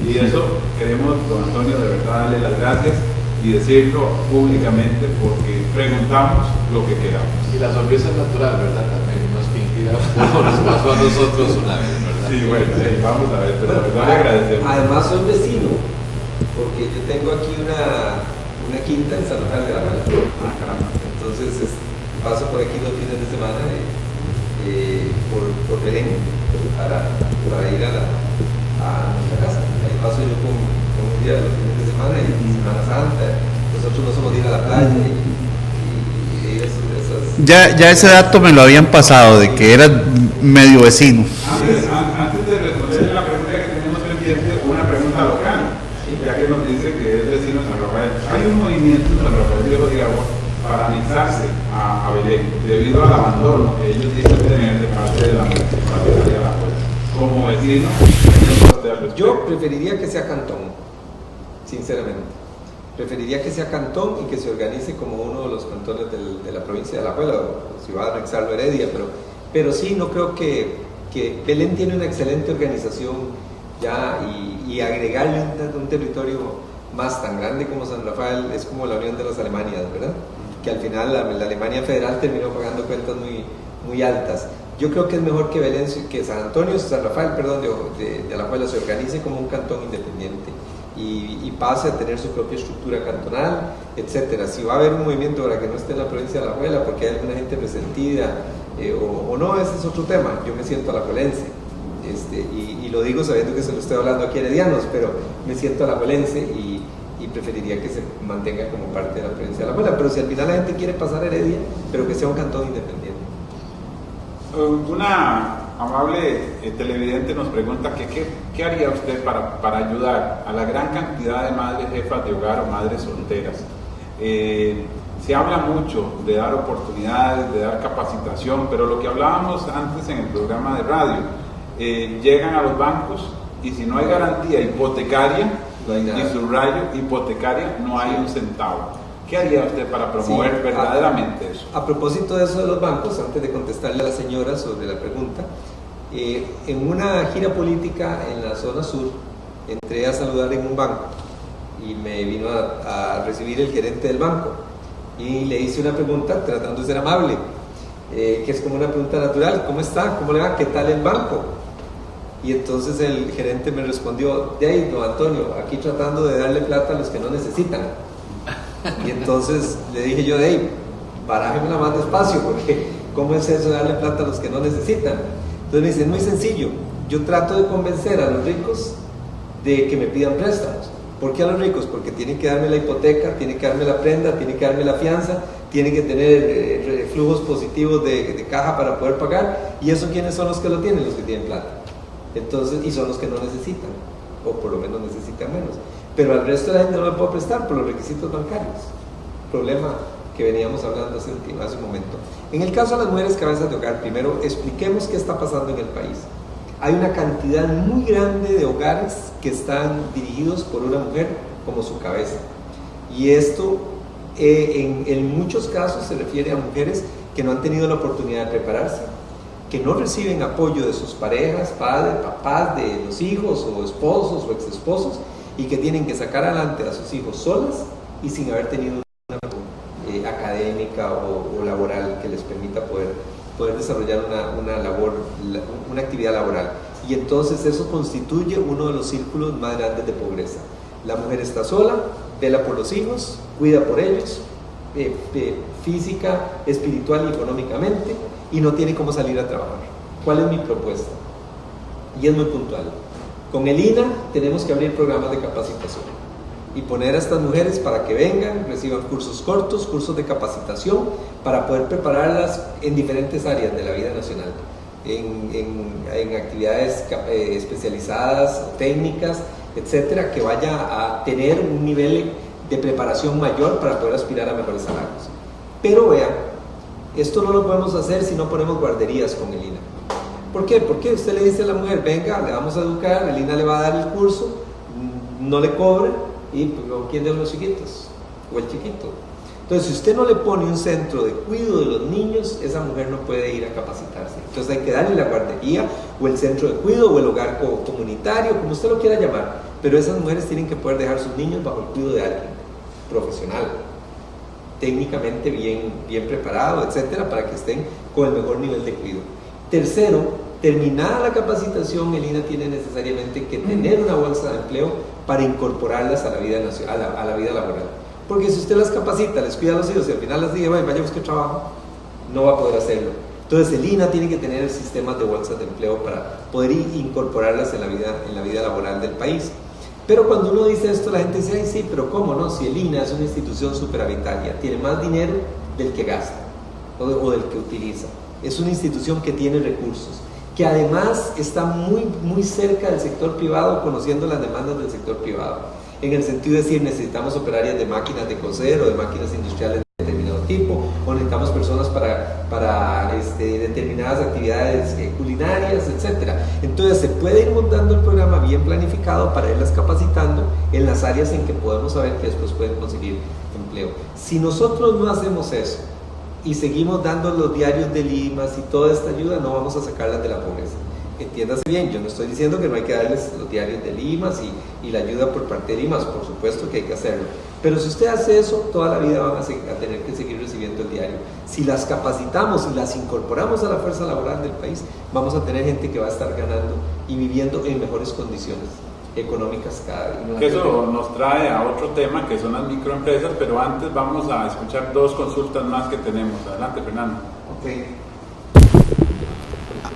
A: Y eso queremos, don Antonio, de verdad darle las gracias y decirlo públicamente, porque preguntamos lo que queramos.
D: Y la sonrisa es natural, ¿verdad? También no es fingida, como nos pasó a nosotros una vez, ¿verdad?
A: Sí, bueno, sí, vamos a ver, pero de verdad le agradecemos.
F: Además soy vecino, porque yo tengo aquí una quinta en San Rafael de la Mala. Entonces paso por aquí 2 fines de semana por Belén para ir a nuestra casa. Ahí paso yo con un día de los fines de semana y Semana Santa. Nosotros no somos de ir a la playa y esas...
C: Ya ese dato me lo habían pasado, de que era medio vecino.
A: Antes de responder la pregunta que tenemos pendiente, una pregunta local, ya que nos dice que es vecino de San Rafael. Hay un movimiento en San Rafael Viejo de Agua para anexarse a Belén, debido al abandono que ellos dicen tener de parte de la municipalidad de Alajuela. Como vecino,
F: yo preferiría que sea Cantón, sinceramente. Preferiría que sea Cantón y que se organice como uno de los cantones de la provincia de Alajuela, o si va a anexarlo Heredia, pero sí, no creo que Belén tiene una excelente organización ya, y agregarle un territorio más tan grande como San Rafael es como la Unión de las Alemanias, ¿verdad? Que al final la Alemania federal terminó pagando cuentas muy altas. Yo creo que es mejor que Belén, que San Rafael, de Alajuela se organice como un cantón independiente y pase a tener su propia estructura cantonal, etcétera. Si va a haber un movimiento para que no esté en la provincia de Alajuela porque hay alguna gente resentida o no, ese es otro tema. Yo me siento alajuelense, y lo digo sabiendo que se lo estoy hablando aquí a heredianos, pero me siento alajuelense y preferiría que se mantenga como parte de la provincia de Alajuela. Pero si al final la gente quiere pasar a Heredia, pero que sea un cantón independiente.
A: Una amable televidente nos pregunta que qué haría usted para ayudar a la gran cantidad de madres jefas de hogar o madres solteras. Se habla mucho de dar oportunidades, de dar capacitación, pero lo que hablábamos antes en el programa de radio, llegan a los bancos y si no hay garantía hipotecaria, y subrayo, hipotecaria, no hay un centavo. ¿Qué haría usted para promover verdaderamente eso?
F: A propósito de eso de los bancos, antes de contestarle a la señora sobre la pregunta, en una gira política en la zona sur, entré a saludar en un banco y me vino a recibir el gerente del banco y le hice una pregunta tratando de ser amable, que es como una pregunta natural: ¿cómo está? ¿Cómo le va? ¿Qué tal el banco? Y entonces el gerente me respondió: de ahí, don Antonio, aquí tratando de darle plata a los que no necesitan. Y entonces le dije yo: de ahí, barájemela más despacio, porque ¿cómo es eso de darle plata a los que no necesitan? Entonces me dice: es muy sencillo, yo trato de convencer a los ricos de que me pidan préstamos. ¿Por qué a los ricos? Porque tienen que darme la hipoteca, tienen que darme la prenda, tienen que darme la fianza, tienen que tener flujos positivos de caja para poder pagar. ¿Y eso quiénes son los que lo tienen? Los que tienen plata. Entonces, y son los que no necesitan, o por lo menos necesitan menos. Pero al resto de la gente no le puedo prestar por los requisitos bancarios. Problema que veníamos hablando hace un momento. En el caso de las mujeres cabezas de hogar, primero expliquemos qué está pasando en el país. Hay una cantidad muy grande de hogares que están dirigidos por una mujer como su cabeza. Y esto en muchos casos se refiere a mujeres que no han tenido la oportunidad de prepararse, que no reciben apoyo de sus parejas, padres, papás, de los hijos o esposos o exesposos, y que tienen que sacar adelante a sus hijos solas y sin haber tenido una académica o laboral que les permita poder desarrollar una actividad laboral. Y entonces eso constituye uno de los círculos más grandes de pobreza. La mujer está sola, vela por los hijos, cuida por ellos, física, espiritual y económicamente, y no tiene cómo salir a trabajar. ¿Cuál es mi propuesta? Y es muy puntual. Con el INA tenemos que abrir programas de capacitación y poner a estas mujeres para que vengan, reciban cursos cortos, cursos de capacitación, para poder prepararlas en diferentes áreas de la vida nacional, en actividades especializadas, técnicas, etcétera, que vaya a tener un nivel de preparación mayor para poder aspirar a mejores salarios. Pero vean, esto no lo podemos hacer si no ponemos guarderías con el INA. ¿Por qué? Porque usted le dice a la mujer, venga, le vamos a educar, el INA le va a dar el curso, no le cobra, y pues, ¿quién de los chiquitos? O el chiquito. Entonces, si usted no le pone un centro de cuidado de los niños, esa mujer no puede ir a capacitarse. Entonces hay que darle la guardería, o el centro de cuidado, o el hogar comunitario, como usted lo quiera llamar. Pero esas mujeres tienen que poder dejar sus niños bajo el cuidado de alguien profesional, técnicamente bien preparado, etcétera, para que estén con el mejor nivel de cuidado. Tercero, terminada la capacitación, el INA tiene necesariamente que tener una bolsa de empleo para incorporarlas a la vida nacional, a la vida laboral. Porque si usted las capacita, les cuida a los hijos y al final les dice, vaya a buscar trabajo, no va a poder hacerlo. Entonces el INA tiene que tener sistemas de bolsas de empleo para poder incorporarlas en la vida laboral del país. Pero cuando uno dice esto, la gente dice, ay sí, pero ¿cómo no? Si el INA es una institución superavitaria, tiene más dinero del que gasta o del que utiliza. Es una institución que tiene recursos, que además está muy cerca del sector privado, conociendo las demandas del sector privado. En el sentido de decir, necesitamos operarias de máquinas de coser o de máquinas industriales de determinado tipo, o necesitamos personas para determinadas actividades culinarias, etc. Entonces se puede ir montando el programa bien planificado para irlas capacitando en las áreas en que podemos saber que después pueden conseguir empleo. Si nosotros no hacemos eso y seguimos dando los diarios de Limas y toda esta ayuda, no vamos a sacarlas de la pobreza. Entiéndase bien, yo no estoy diciendo que no hay que darles los diarios de Limas y la ayuda por parte de Limas, por supuesto que hay que hacerlo. Pero si usted hace eso, toda la vida van a tener que seguir recibiendo el diario. Si las capacitamos y las incorporamos a la fuerza laboral del país, vamos a tener gente que va a estar ganando y viviendo en mejores condiciones económicas cada día.
K: Que eso nos trae a otro tema que son las microempresas, pero antes vamos a escuchar dos consultas más que tenemos. Adelante, Fernando.
G: Okay.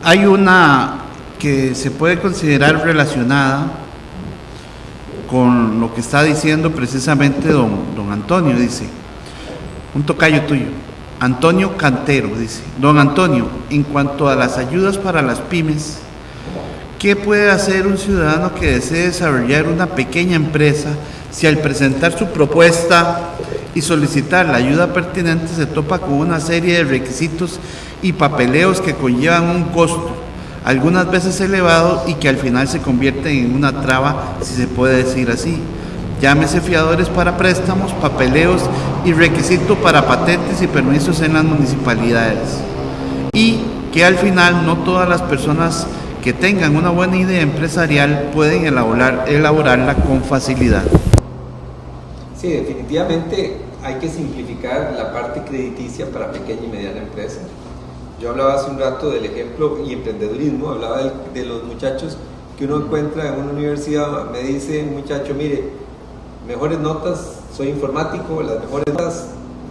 C: Hay una que se puede considerar relacionada con lo que está diciendo precisamente don Antonio. Dice, un tocayo tuyo, Antonio Cantero, dice, don Antonio, en cuanto a las ayudas para las pymes, ¿qué puede hacer un ciudadano que desee desarrollar una pequeña empresa si al presentar su propuesta y solicitar la ayuda pertinente se topa con una serie de requisitos y papeleos que conllevan un costo, algunas veces elevado, y que al final se convierten en una traba, si se puede decir así? Llámese fiadores para préstamos, papeleos y requisitos para patentes y permisos en las municipalidades. Y que al final no todas las personas que tengan una buena idea empresarial pueden elaborarla con facilidad.
F: Sí, definitivamente hay que simplificar la parte crediticia para pequeña y mediana empresa. Yo hablaba hace un rato del ejemplo y emprendedurismo, hablaba de los muchachos que uno encuentra en una universidad. Me dice un muchacho, mire, mejores notas, soy informático, las mejores notas,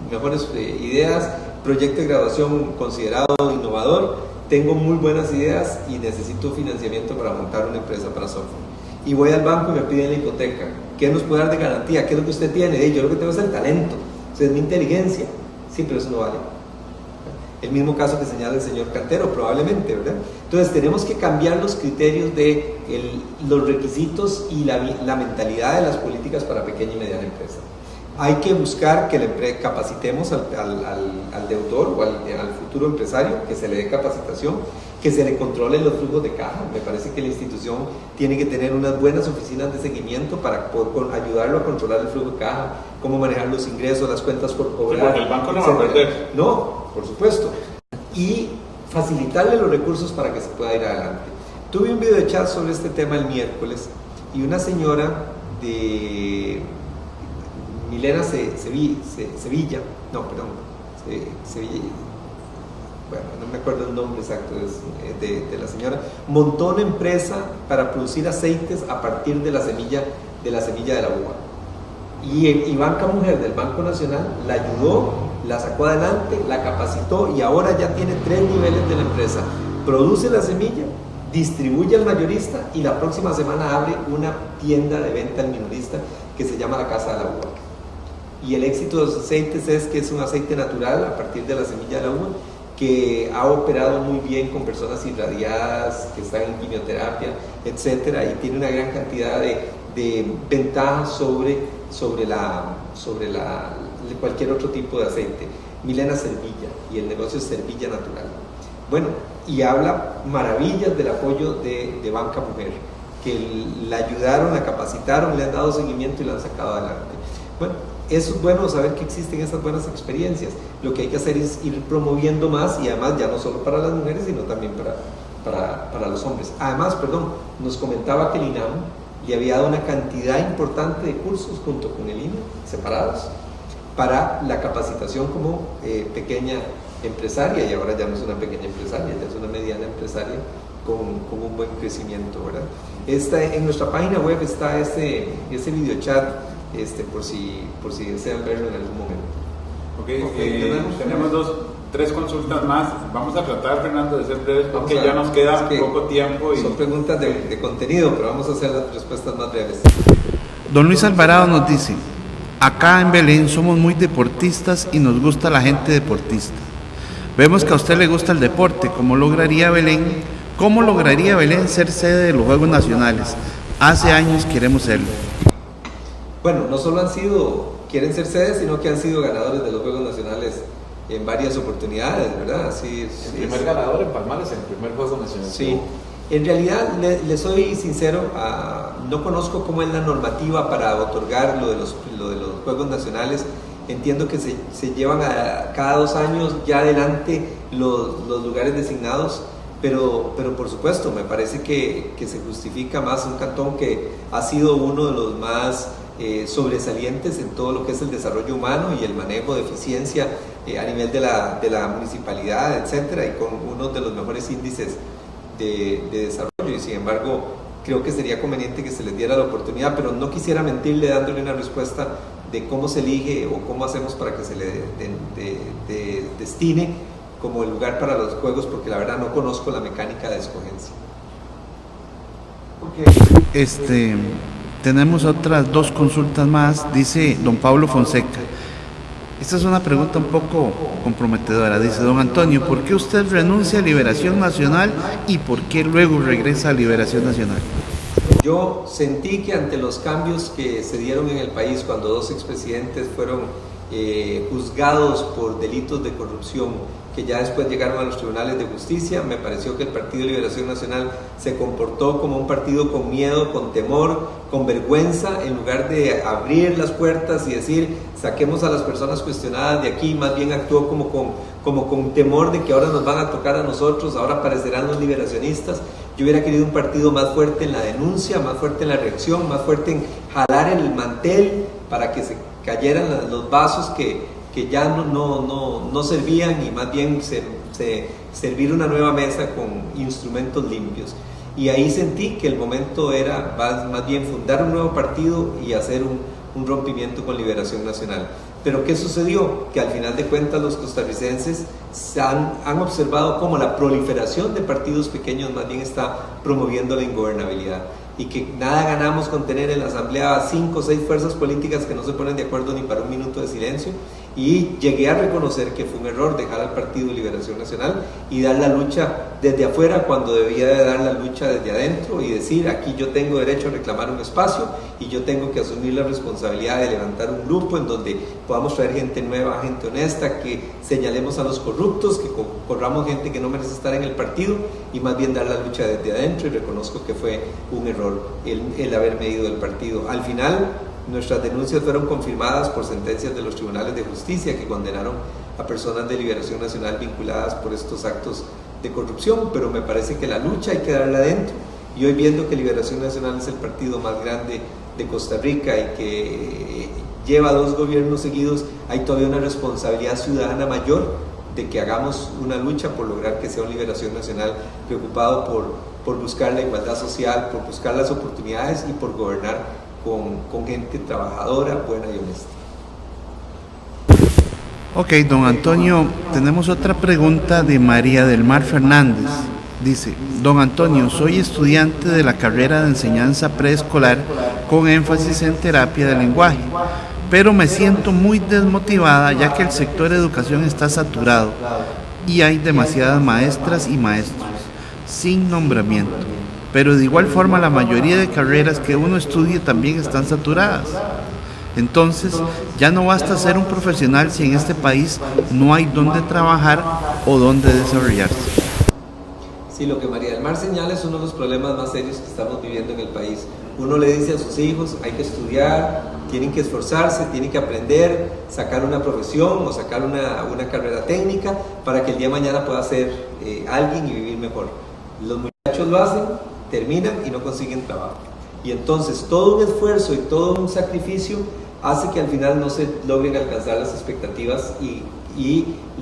F: mejores ideas, proyecto de graduación considerado innovador, tengo muy buenas ideas y necesito financiamiento para montar una empresa para software. Y voy al banco y me piden la hipoteca. ¿Qué nos puede dar de garantía? ¿Qué es lo que usted tiene? Yo lo que tengo es el talento, es mi inteligencia. Sí, pero eso no vale. El mismo caso que señala el señor Cantero, probablemente, ¿verdad? Entonces tenemos que cambiar los criterios de los requisitos y la mentalidad de las políticas para pequeña y mediana empresa. Hay que buscar que capacitemos al deudor o al futuro empresario, que se le dé capacitación, que se le controlen los flujos de caja. Me parece que la institución tiene que tener unas buenas oficinas de seguimiento para poder ayudarlo a controlar el flujo de caja, cómo manejar los ingresos, las cuentas por cobrar.
K: Sí, porque el banco no va a perder.
F: No, por supuesto. Y facilitarle los recursos para que se pueda ir adelante. Tuve un video de chat sobre este tema el miércoles y una señora de Milena Sevilla, bueno, no me acuerdo el nombre exacto de la señora, montó una empresa para producir aceites a partir de la semilla de la uva. Y Banca Mujer del Banco Nacional la ayudó, la sacó adelante, la capacitó y ahora ya tiene 3 niveles de la empresa. Produce la semilla, distribuye al mayorista y la próxima semana abre una tienda de venta al minorista que se llama la Casa de la Uva. Y el éxito de los aceites es que es un aceite natural a partir de la semilla de la uva, que ha operado muy bien con personas irradiadas, que están en quimioterapia, etcétera, y tiene una gran cantidad de ventajas sobre cualquier otro tipo de aceite. Milena Servilla, y el negocio es Servilla Natural. Bueno, y habla maravillas del apoyo de Banca Mujer, que la ayudaron, la capacitaron, le han dado seguimiento y la han sacado adelante. Bueno, eso es bueno saber que existen esas buenas experiencias. Lo que hay que hacer es ir promoviendo más, y además ya no solo para las mujeres, sino también para los hombres. Además, nos comentaba que el INAM le había dado una cantidad importante de cursos junto con el INE, separados, para la capacitación como pequeña empresaria, y ahora ya no es una pequeña empresaria, ya es una mediana empresaria con un buen crecimiento, ¿verdad? En nuestra página web está ese videochat, por si desean verlo en algún momento.
K: Tenemos 3 consultas más. Vamos a tratar, Fernando, de ser breves porque ya nos queda poco tiempo.
F: Son preguntas de contenido, pero vamos a hacer las respuestas más breves.
C: Don Luis Alvarado nos dice: acá en Belén somos muy deportistas y nos gusta la gente deportista. Vemos que a usted le gusta el deporte. ¿Cómo lograría Belén ser sede de los Juegos Nacionales? Hace años queremos serlo.
F: Bueno, no solo quieren ser sede, sino que han sido ganadores de los Juegos Nacionales en varias oportunidades, ¿verdad? Así es.
D: El primer ganador en Palmares, en el primer Juego Nacional.
F: Sí. En realidad, le soy sincero, no conozco cómo es la normativa para otorgar lo de los Juegos Nacionales. Entiendo que se llevan cada 2 años ya adelante los lugares designados, pero por supuesto, me parece que se justifica más un cantón que ha sido uno de los más sobresalientes en todo lo que es el desarrollo humano y el manejo de eficiencia a nivel de la municipalidad, etcétera, y con uno de los mejores índices de desarrollo, y sin embargo creo que sería conveniente que se les diera la oportunidad, pero no quisiera mentirle dándole una respuesta de cómo se elige o cómo hacemos para que se le destine como el lugar para los juegos, porque la verdad no conozco la mecánica de escogencia.
C: Tenemos otras 2 consultas más. Dice don Pablo Fonseca: esta es una pregunta un poco comprometedora. Dice: don Antonio, ¿por qué usted renuncia a Liberación Nacional y por qué luego regresa a Liberación Nacional?
F: Yo sentí que ante los cambios que se dieron en el país cuando 2 expresidentes fueron juzgados por delitos de corrupción, que ya después llegaron a los tribunales de justicia, me pareció que el Partido de Liberación Nacional se comportó como un partido con miedo, con temor, con vergüenza, en lugar de abrir las puertas y decir saquemos a las personas cuestionadas de aquí, más bien actuó como con temor de que ahora nos van a tocar a nosotros, ahora aparecerán los liberacionistas. Yo hubiera querido un partido más fuerte en la denuncia, más fuerte en la reacción, más fuerte en jalar el mantel para que se cayeran los vasos que ya no servían, y más bien servir una nueva mesa con instrumentos limpios. Y ahí sentí que el momento era más bien fundar un nuevo partido y hacer un rompimiento con Liberación Nacional. Pero ¿qué sucedió? Que al final de cuentas los costarricenses han observado cómo la proliferación de partidos pequeños más bien está promoviendo la ingobernabilidad, y que nada ganamos con tener en la asamblea 5 o 6 fuerzas políticas que no se ponen de acuerdo ni para un minuto de silencio. Y llegué a reconocer que fue un error dejar al Partido Liberación Nacional y dar la lucha desde afuera cuando debía de dar la lucha desde adentro, y decir: aquí yo tengo derecho a reclamar un espacio y yo tengo que asumir la responsabilidad de levantar un grupo en donde podamos traer gente nueva, gente honesta, que señalemos a los corruptos, que corramos gente que no merece estar en el partido, y más bien dar la lucha desde adentro. Y reconozco que fue un error el haber medido el partido. Al final, nuestras denuncias fueron confirmadas por sentencias de los tribunales de justicia que condenaron a personas de Liberación Nacional vinculadas por estos actos de corrupción, pero me parece que la lucha hay que darla adentro, y hoy viendo que Liberación Nacional es el partido más grande de Costa Rica y que lleva 2 gobiernos seguidos, hay todavía una responsabilidad ciudadana mayor de que hagamos una lucha por lograr que sea una Liberación Nacional preocupado por buscar la igualdad social, por buscar las oportunidades y por gobernar con gente trabajadora, buena y honesta.
C: Ok, don Antonio, tenemos otra pregunta de María del Mar Fernández. Dice: don Antonio, soy estudiante de la carrera de enseñanza preescolar con énfasis en terapia del lenguaje, pero me siento muy desmotivada ya que el sector educación está saturado y hay demasiadas maestras y maestros sin nombramiento. Pero de igual forma la mayoría de carreras que uno estudia también están saturadas. Entonces, ya no basta ser un profesional si en este país no hay dónde trabajar o dónde desarrollarse.
F: Sí, lo que María del Mar señala es uno de los problemas más serios que estamos viviendo en el país. Uno le dice a sus hijos, hay que estudiar, tienen que esforzarse, tienen que aprender, sacar una profesión o sacar una carrera técnica para que el día de mañana pueda ser alguien y vivir mejor. Los muchachos lo hacen, terminan y no consiguen trabajo. Y entonces todo un esfuerzo y todo un sacrificio hace que al final no se logren alcanzar las expectativas y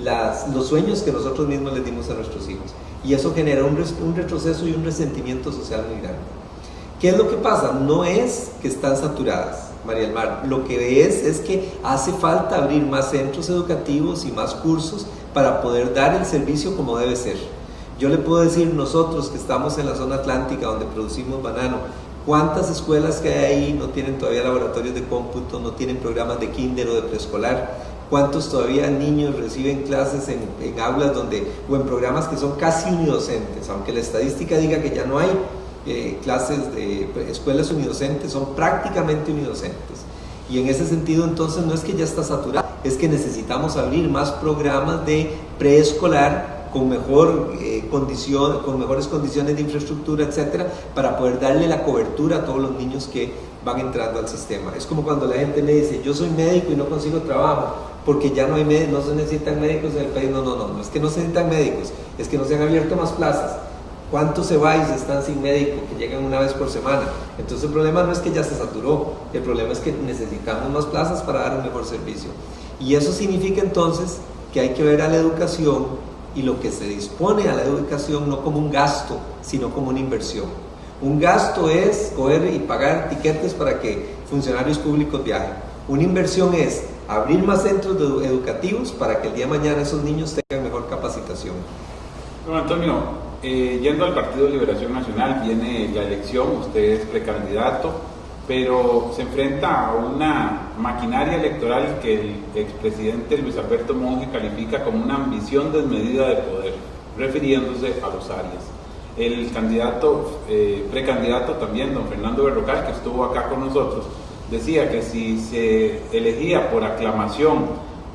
F: los sueños que nosotros mismos les dimos a nuestros hijos. Y eso genera un retroceso y un resentimiento social muy grande. ¿Qué es lo que pasa? No es que están saturadas, María del Mar. Lo que es que hace falta abrir más centros educativos y más cursos para poder dar el servicio como debe ser. Yo le puedo decir, nosotros que estamos en la zona atlántica donde producimos banano, ¿cuántas escuelas que hay ahí no tienen todavía laboratorios de cómputo, no tienen programas de kinder o de preescolar? ¿Cuántos todavía niños reciben clases en aulas o en programas que son casi unidocentes? Aunque la estadística diga que ya no hay clases de escuelas unidocentes, son prácticamente unidocentes. Y en ese sentido, entonces, no es que ya está saturado, es que necesitamos abrir más programas de preescolar con mejores condiciones de infraestructura, etcétera, para poder darle la cobertura a todos los niños que van entrando al sistema. Es como cuando la gente me dice, yo soy médico y no consigo trabajo, porque ya no se necesitan médicos en el país. No es que no se necesitan médicos, es que no se han abierto más plazas. ¿Cuántos CEBAIS están sin médico que llegan una vez por semana? Entonces el problema no es que ya se saturó, el problema es que necesitamos más plazas para dar un mejor servicio. Y eso significa entonces que hay que ver a la educación y lo que se dispone a la educación no como un gasto, sino como una inversión. Un gasto es coger y pagar tiquetes para que funcionarios públicos viajen. Una inversión es abrir más centros educativos para que el día de mañana esos niños tengan mejor capacitación.
K: Don Antonio, yendo al Partido de Liberación Nacional, viene la elección, usted es precandidato, pero se enfrenta a una maquinaria electoral que el expresidente Luis Alberto Monge califica como una ambición desmedida de poder, refiriéndose a los Arias. El precandidato también, don Fernando Berrocal, que estuvo acá con nosotros, decía que si se elegía por aclamación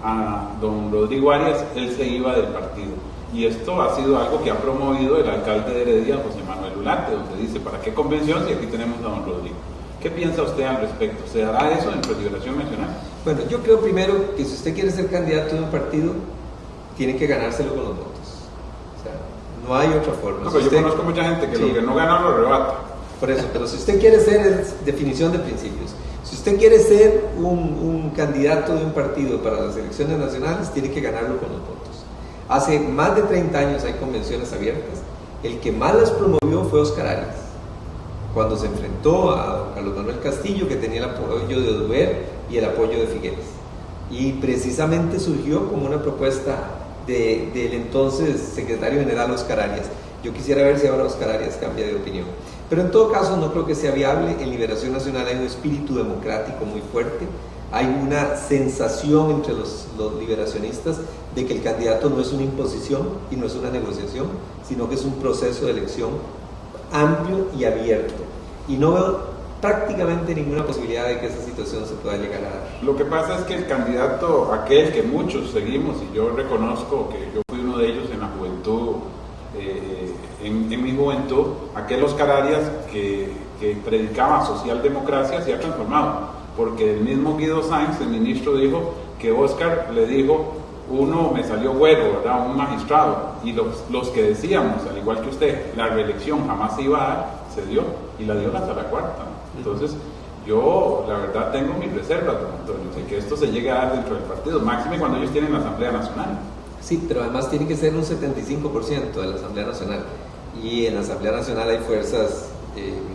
K: a don Rodrigo Arias, él se iba del partido. Y esto ha sido algo que ha promovido el alcalde de Heredia, José Manuel Ulate, donde dice, ¿para qué convención si aquí tenemos a don Rodrigo? ¿Qué piensa usted al respecto? ¿Se dará eso dentro de Liberación Nacional?
F: Bueno, yo creo primero que si usted quiere ser candidato de un partido, tiene que ganárselo con los votos. O sea, no hay otra forma.
K: No, pero yo conozco mucha gente que lo que no gana lo rebata.
F: Por eso, pero si usted quiere ser, es definición de principios. Si usted quiere ser un candidato de un partido para las elecciones nacionales, tiene que ganarlo con los votos. Hace más de 30 años hay convenciones abiertas. El que más las promovió fue Óscar Arias, cuando se enfrentó a Carlos Manuel Castillo, que tenía el apoyo de Oduber y el apoyo de Figueres. Y precisamente surgió como una propuesta del entonces secretario general Óscar Arias. Yo quisiera ver si ahora Óscar Arias cambia de opinión. Pero en todo caso no creo que sea viable. En Liberación Nacional hay un espíritu democrático muy fuerte. Hay una sensación entre los liberacionistas de que el candidato no es una imposición y no es una negociación, sino que es un proceso de elección amplio y abierto. Y no veo prácticamente ninguna posibilidad de que esa situación se pueda llegar a dar.
K: Lo que pasa es que el candidato, aquel que muchos seguimos, y yo reconozco que yo fui uno de ellos en la juventud, en mi juventud, aquel Óscar Arias que predicaba socialdemocracia se ha transformado. Porque el mismo Guido Sáenz, el ministro, dijo que Óscar le dijo, uno me salió güero, ¿verdad? Un magistrado, y los que decíamos, al igual que usted, la reelección jamás se iba a dar, se dio, y la dio hasta la cuarta. Entonces, yo la verdad tengo mis reservas, don Antonio, de que esto se llegue a dar dentro del partido, máxime cuando ellos tienen la Asamblea Nacional.
F: Sí, pero además tiene que ser un 75% de la Asamblea Nacional, y en la Asamblea Nacional hay fuerzas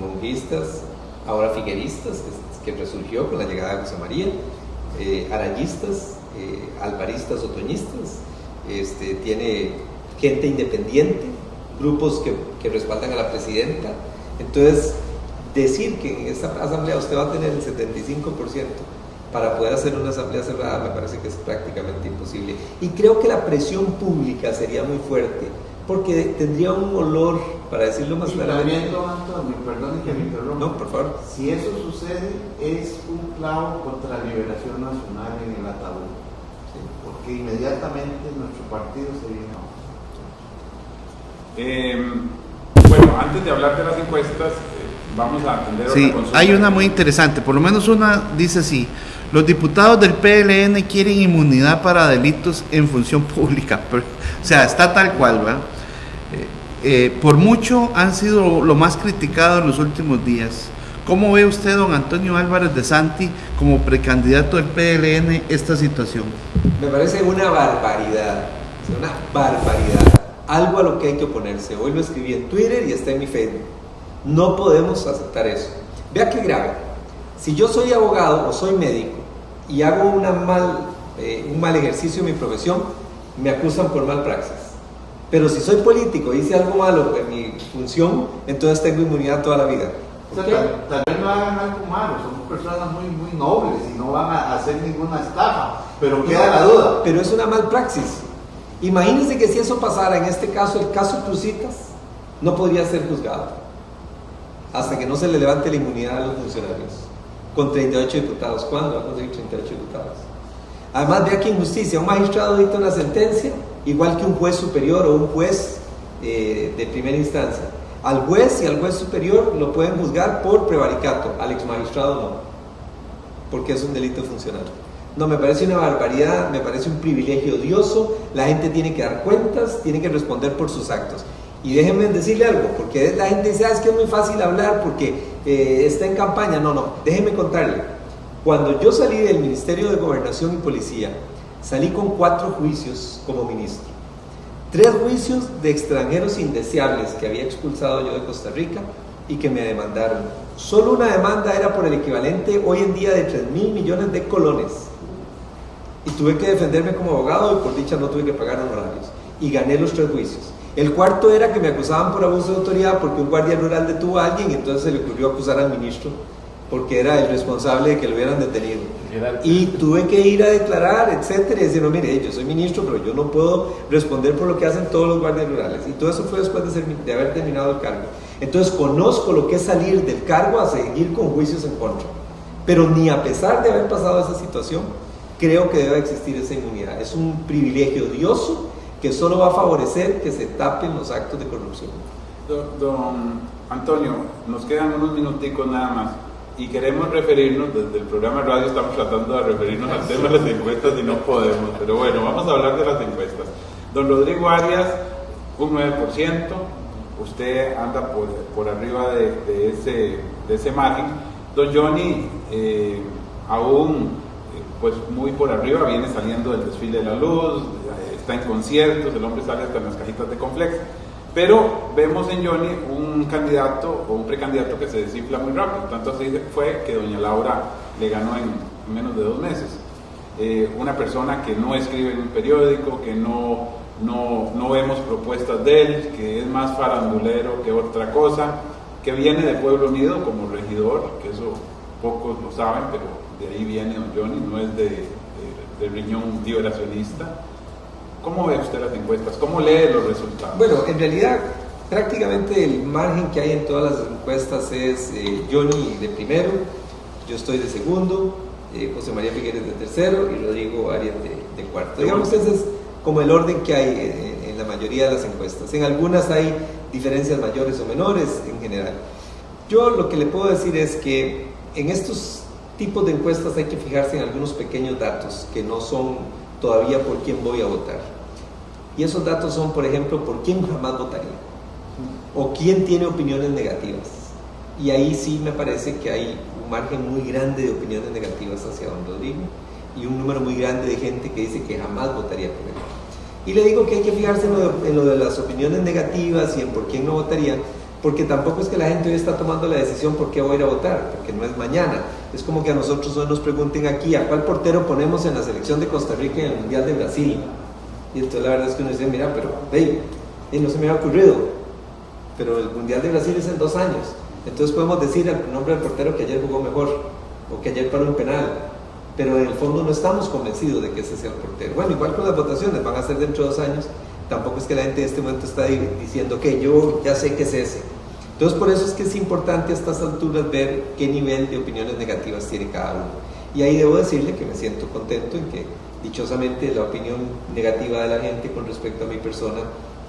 F: monguistas, ahora figueristas, que resurgió con la llegada de José María, arayistas, alvaristas, otoñistas, tiene gente independiente, grupos que respaldan a la presidenta. Entonces, decir que en esta asamblea usted va a tener el 75% para poder hacer una asamblea cerrada me parece que es prácticamente imposible. Y creo que la presión pública sería muy fuerte porque tendría un olor, para decirlo más
G: Y
F: claramente.
G: también, don Antonio, perdón que me interrumpa.
F: No, por favor.
G: Si eso sucede, es un clavo contra la liberación nacional en el ataúd. ¿Sí? Porque inmediatamente nuestro partido se viene abajo.
K: Bueno, antes de hablar de las encuestas, vamos a atender
C: Sí,
K: otra consulta.
C: hay una muy interesante, por lo menos una dice así: los diputados del PLN quieren inmunidad para delitos en función pública. O sea, está tal cual, ¿verdad? Por mucho han sido lo más criticado en los últimos días. ¿Cómo ve usted, don Antonio Álvarez de Santi, como precandidato del PLN, esta situación?
F: Me parece una barbaridad, algo a lo que hay que oponerse. Hoy lo escribí en Twitter y está en mi Facebook. No podemos aceptar eso. Vea qué grave. Si yo soy abogado o soy médico y hago un mal ejercicio de mi profesión, me acusan por malpraxis. Pero si soy político y hice algo malo en mi función, entonces tengo inmunidad toda la vida.
G: O sea, tal vez no hagan algo malo, somos personas muy, muy nobles y no van a hacer ninguna estafa, pero queda la duda.
F: Pero es una malpraxis. Imagínense que si eso pasara, en este caso, el caso Cruzitas, no podría ser juzgado hasta que no se le levante la inmunidad a los funcionarios. Con 38 diputados. ¿Cuándo va a conseguir 38 diputados? Además, vea que injusticia. Un magistrado dicta una sentencia, igual que un juez superior o un juez de primera instancia. Al juez y al juez superior lo pueden juzgar por prevaricato, al exmagistrado no, porque es un delito funcional. No, me parece una barbaridad, me parece un privilegio odioso. La gente tiene que dar cuentas, tiene que responder por sus actos. Y déjenme decirle algo, porque la gente dice, es que es muy fácil hablar porque está en campaña. No, déjenme contarle. Cuando yo salí del Ministerio de Gobernación y Policía, salí con 4 juicios como ministro. 3 juicios de extranjeros indeseables que había expulsado yo de Costa Rica y que me demandaron. Solo una demanda era por el equivalente hoy en día de 3.000 millones de colones. Y tuve que defenderme como abogado y por dicha no tuve que pagar honorarios. Y gané los 3 juicios. El cuarto era que me acusaban por abuso de autoridad porque un guardia rural detuvo a alguien y entonces se le ocurrió acusar al ministro porque era el responsable de que lo hubieran detenido. Y tuve que ir a declarar, etcétera, y decir, no, mire, yo soy ministro, pero yo no puedo responder por lo que hacen todos los guardias rurales. Y todo eso fue después de haber terminado el cargo. Entonces conozco lo que es salir del cargo a seguir con juicios en contra. Pero ni a pesar de haber pasado esa situación, creo que debe existir esa inmunidad. Es un privilegio odioso que solo va a favorecer que se tapen los actos de corrupción.
K: Don Antonio, nos quedan unos minuticos nada más y queremos referirnos, desde el programa de radio estamos tratando de referirnos al tema de las encuestas y no podemos, pero bueno, vamos a hablar de las encuestas. Don Rodrigo Arias, un 9%, usted anda por arriba de ese margen. Don Johnny, aún pues muy por arriba, viene saliendo del desfile de la luz, está en conciertos, el hombre sale hasta en las cajitas de Conflex, pero vemos en Johnny un candidato o un precandidato que se desinfla muy rápido, tanto así fue que doña Laura le ganó en menos de 2 meses. Una persona que no escribe en un periódico, que no vemos propuestas de él, que es más farandulero que otra cosa, que viene de Pueblo Unido como regidor, que eso pocos lo saben, pero de ahí viene don Johnny, no es del riñón liberacionista. ¿Cómo ve usted las encuestas? ¿Cómo lee los resultados?
F: Bueno, en realidad prácticamente el margen que hay en todas las encuestas es Johnny de primero, yo estoy de segundo, José María Figueres de tercero y Rodrigo Arias de cuarto. Digamos, ese es como el orden que hay en la mayoría de las encuestas. En algunas hay diferencias mayores o menores en general. Yo lo que le puedo decir es que en estos tipos de encuestas hay que fijarse en algunos pequeños datos que no son todavía por quién voy a votar. Y esos datos son, por ejemplo, por quién jamás votaría o quién tiene opiniones negativas. Y ahí sí me parece que hay un margen muy grande de opiniones negativas hacia don Rodrigo y un número muy grande de gente que dice que jamás votaría por él. Y le digo que hay que fijarse en lo de las opiniones negativas y en por quién no votaría, porque tampoco es que la gente hoy está tomando la decisión por qué voy a ir a votar, porque no es mañana. Es como que a nosotros hoy nos pregunten aquí a cuál portero ponemos en la selección de Costa Rica en el Mundial de Brasil. Y entonces la verdad es que uno dice, mira, pero no se me ha ocurrido, pero el Mundial de Brasil es en 2 años. Entonces podemos decir el nombre del portero que ayer jugó mejor o que ayer paró un penal, pero en el fondo no estamos convencidos de que ese sea el portero. Bueno, igual con las votaciones, van a ser dentro de 2 años, tampoco es que la gente en este momento está diciendo que yo ya sé que es ese. Entonces por eso es que es importante a estas alturas ver qué nivel de opiniones negativas tiene cada uno. Y ahí debo decirle que me siento contento en que dichosamente la opinión negativa de la gente con respecto a mi persona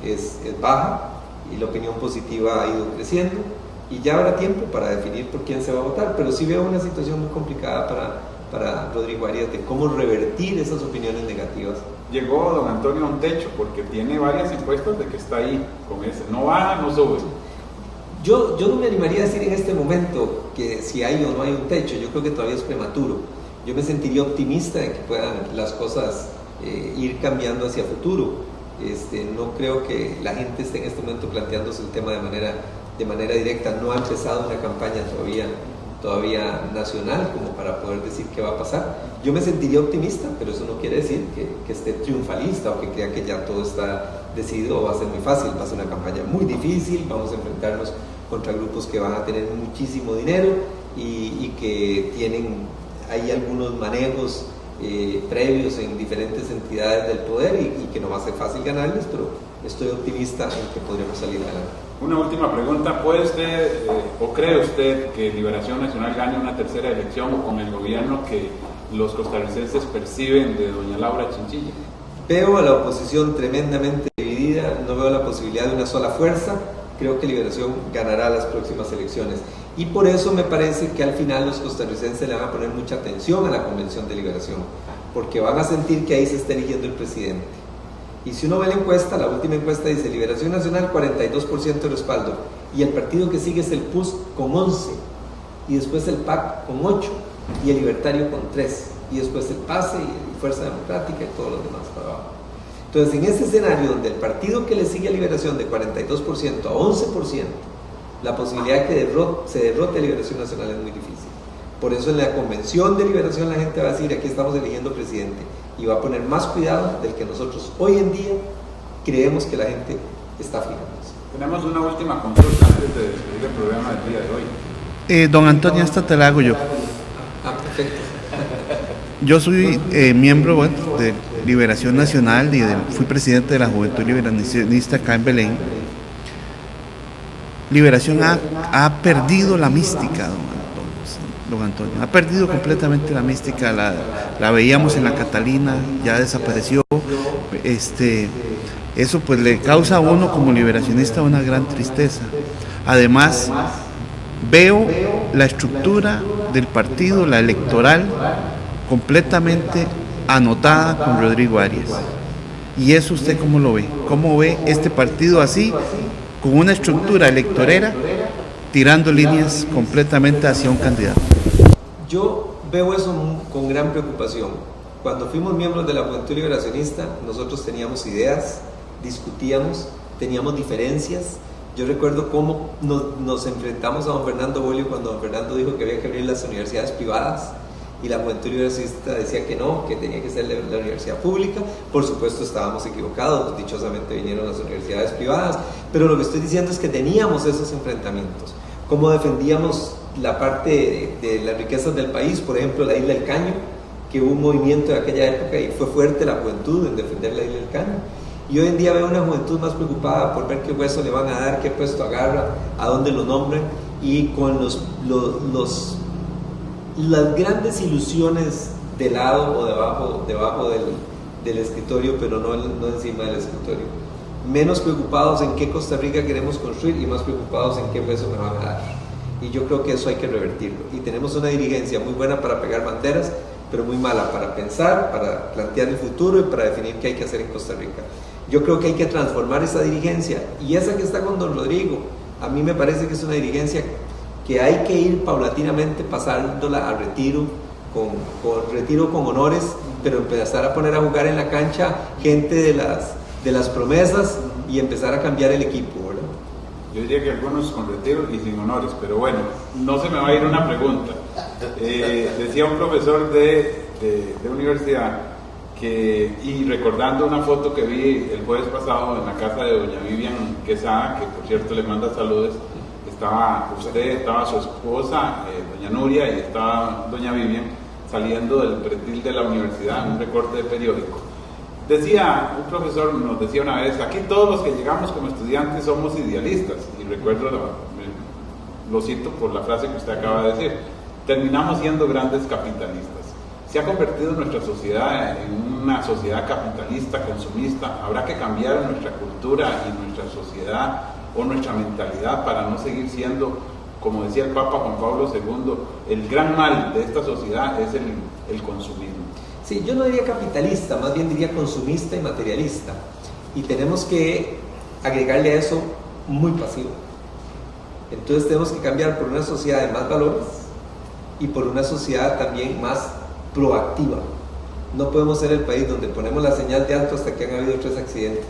F: es baja y la opinión positiva ha ido creciendo, y ya habrá tiempo para definir por quién se va a votar, pero sí veo una situación muy complicada para Rodrigo Arias de cómo revertir esas opiniones negativas.
K: Llegó don Antonio a un techo porque tiene varias encuestas de que está ahí con ese, no baja, no sube.
F: Yo no me animaría a decir en este momento que si hay o no hay un techo, yo creo que todavía es prematuro. Yo me sentiría optimista de que puedan las cosas ir cambiando hacia futuro. No creo que la gente esté en este momento planteándose el tema de manera directa. No ha empezado una campaña todavía nacional como para poder decir qué va a pasar. Yo me sentiría optimista, pero eso no quiere decir que esté triunfalista o que crea que ya todo está decidido o va a ser muy fácil. Va a ser una campaña muy difícil, vamos a enfrentarnos contra grupos que van a tener muchísimo dinero y que hay algunos manejos previos en diferentes entidades del poder y que no va a ser fácil ganarles, pero estoy optimista en que podremos salir adelante.
K: Una última pregunta, ¿puede usted o cree usted que Liberación Nacional gane una tercera elección con el gobierno que los costarricenses perciben de doña Laura Chinchilla?
F: Veo a la oposición tremendamente dividida, no veo la posibilidad de una sola fuerza. Creo que Liberación ganará las próximas elecciones y por eso me parece que al final los costarricenses le van a poner mucha atención a la Convención de Liberación, porque van a sentir que ahí se está eligiendo el presidente. Y si uno ve la encuesta, la última encuesta dice Liberación Nacional 42% de respaldo, y el partido que sigue es el PUS con 11, y después el PAC con 8, y el Libertario con 3, y después el PASE y Fuerza Democrática y todos los demás para abajo. Entonces, en ese escenario donde el partido que le sigue a Liberación de 42% a 11%, la posibilidad de que se derrote a Liberación Nacional es muy difícil. Por eso en la Convención de Liberación la gente va a decir, aquí estamos eligiendo presidente, y va a poner más cuidado del que nosotros hoy en día creemos que la gente está fijándose.
K: Tenemos una última consulta antes de despedir el programa del día de hoy.
C: Don Antonio, esta te la hago yo.
F: Perfecto.
C: Yo soy miembro de Liberación Nacional y fui presidente de la Juventud Liberacionista acá en Belén. Liberación ha perdido la mística, don Antonio. Ha perdido completamente la mística. La veíamos en la Catalina, ya desapareció. Eso pues le causa a uno como liberacionista una gran tristeza. Además, veo la estructura del partido, la electoral, completamente anotada con Rodrigo Arias. ¿Y eso usted cómo lo ve? ¿Cómo ve este partido así, con una estructura electorera, tirando líneas completamente hacia un candidato?
F: Yo veo eso con gran preocupación. Cuando fuimos miembros de la Juventud Liberacionista, nosotros teníamos ideas, discutíamos, teníamos diferencias. Yo recuerdo cómo nos enfrentamos a don Fernando Bolio cuando don Fernando dijo que había que abrir las universidades privadas y la Juventud Liberacionista decía que no, que tenía que ser la universidad pública. Por supuesto estábamos equivocados, dichosamente vinieron las universidades privadas, pero lo que estoy diciendo es que teníamos esos enfrentamientos. Cómo defendíamos la parte de las riquezas del país, por ejemplo la Isla del Caño, que hubo un movimiento de aquella época y fue fuerte la juventud en defender la Isla del Caño. Y hoy en día veo una juventud más preocupada por ver qué hueso le van a dar, qué puesto agarra, a dónde lo nombran, y con las grandes ilusiones de lado o debajo del escritorio, pero no encima del escritorio. Menos preocupados en qué Costa Rica queremos construir y más preocupados en qué hueso me van a dar. Y yo creo que eso hay que revertirlo. Y tenemos una dirigencia muy buena para pegar banderas, pero muy mala para pensar, para plantear el futuro y para definir qué hay que hacer en Costa Rica. Yo creo que hay que transformar esa dirigencia, y esa que está con don Rodrigo, a mí me parece que es una dirigencia que hay que ir paulatinamente pasándola al retiro, con honores, pero empezar a poner a jugar en la cancha gente de las promesas y empezar a cambiar el equipo, ¿verdad?
K: Yo diría que algunos con retiro y sin honores, pero bueno, no se me va a ir una pregunta. Decía un profesor de universidad y recordando una foto que vi el jueves pasado en la casa de doña Vivian Quesada, que por cierto le manda saludos, estaba usted, estaba su esposa, doña Nuria, y estaba doña Vivian saliendo del pretil de la universidad en un recorte de periódico. Decía, un profesor nos decía una vez, aquí todos los que llegamos como estudiantes somos idealistas, y recuerdo, lo cito por la frase que usted acaba de decir, terminamos siendo grandes capitalistas. Se ha convertido nuestra sociedad en una sociedad capitalista, consumista. Habrá que cambiar nuestra cultura y nuestra sociedad o nuestra mentalidad para no seguir siendo, como decía el Papa Juan Pablo II, el gran mal de esta sociedad es el consumismo.
F: Sí, yo no diría capitalista, más bien diría consumista y materialista. Y tenemos que agregarle a eso muy pasivo. Entonces tenemos que cambiar por una sociedad de más valores y por una sociedad también más proactiva. No podemos ser el país donde ponemos la señal de alto hasta que han habido 3 accidentes.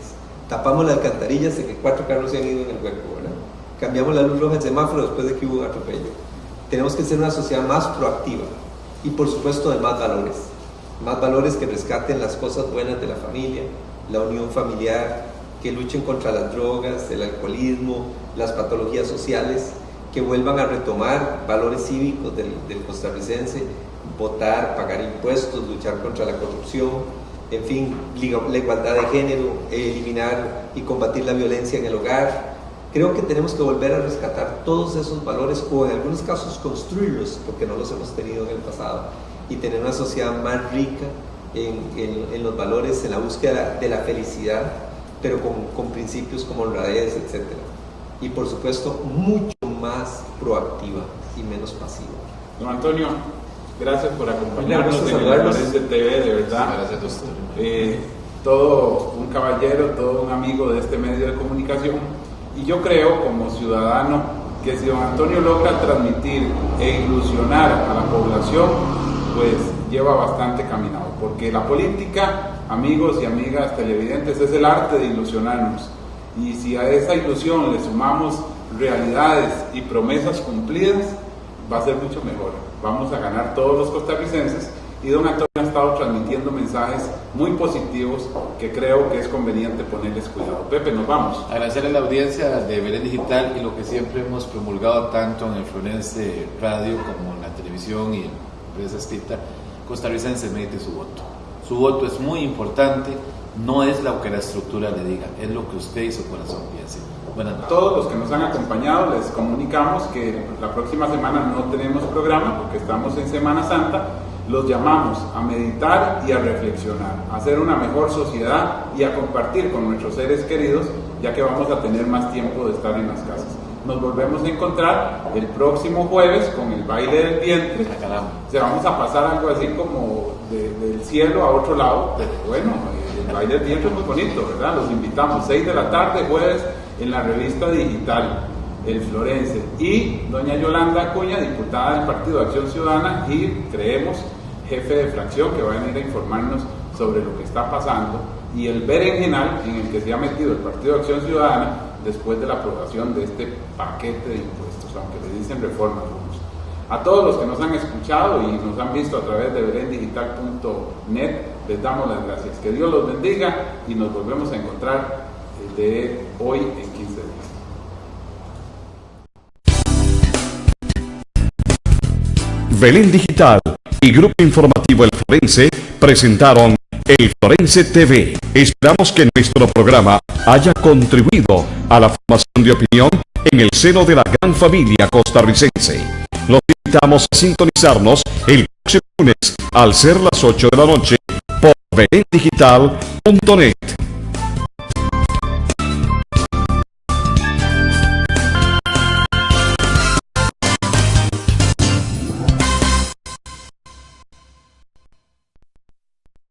F: Tapamos las alcantarillas de que 4 carros se han ido en el hueco, ¿verdad? Cambiamos la luz roja del semáforo después de que hubo un atropello. Tenemos que ser una sociedad más proactiva y por supuesto de más valores. Más valores que rescaten las cosas buenas de la familia, la unión familiar, que luchen contra las drogas, el alcoholismo, las patologías sociales, que vuelvan a retomar valores cívicos del costarricense, votar, pagar impuestos, luchar contra la corrupción, en fin, la igualdad de género, eliminar y combatir la violencia en el hogar. Creo que tenemos que volver a rescatar todos esos valores o en algunos casos construirlos, porque no los hemos tenido en el pasado, y tener una sociedad más rica en los valores, en la búsqueda de la felicidad, pero con principios como honradez, etc. Y por supuesto, mucho más proactiva y menos pasiva.
K: Don Antonio, gracias por acompañarnos en el Florense TV, de verdad.
D: Gracias, doctor.
K: Todo un caballero, todo un amigo de este medio de comunicación. Y yo creo, como ciudadano, que si don Antonio logra transmitir e ilusionar a la población, pues lleva bastante caminado. Porque la política, amigos y amigas televidentes, es el arte de ilusionarnos. Y si a esa ilusión le sumamos realidades y promesas cumplidas, va a ser mucho mejor. Vamos a ganar todos los costarricenses, y don Antonio ha estado transmitiendo mensajes muy positivos que creo que es conveniente ponerles cuidado. Pepe, nos vamos.
D: Agradecerle a la audiencia de Belén Digital y lo que siempre hemos promulgado tanto en el Florense Radio como en la televisión y en la prensa escrita: costarricense, medite su voto. Su voto es muy importante, no es lo que la estructura le diga, es lo que usted y su corazón piense. Buenas noches.
K: A todos los que nos han acompañado les comunicamos que la próxima semana no tenemos programa porque estamos en Semana Santa. Los llamamos a meditar y a reflexionar, a hacer una mejor sociedad y a compartir con nuestros seres queridos, ya que vamos a tener más tiempo de estar en las casas. Nos volvemos a encontrar el próximo jueves con el baile del vientre. O sea, vamos a pasar algo así como del cielo a otro lado, pero bueno, el baile del vientre es muy bonito, ¿verdad? Los invitamos, 6 de la tarde, jueves, en la revista digital El Florense, y doña Yolanda Acuña, diputada del Partido de Acción Ciudadana y creemos jefe de fracción, que va a venir a informarnos sobre lo que está pasando y el berenjenal en el que se ha metido el Partido de Acción Ciudadana después de la aprobación de este paquete de impuestos, aunque le dicen reforma algunos. A todos los que nos han escuchado y nos han visto a través de belendigital.net, les damos las gracias. Que Dios los bendiga y nos volvemos a encontrar de hoy en 15 días.
B: Belén Digital y Grupo Informativo El Florense presentaron El Florense TV. Esperamos que nuestro programa haya contribuido a la formación de opinión en el seno de la gran familia costarricense. Los invitamos a sintonizarnos el próximo lunes al ser las 8 de la noche por belendigital.net.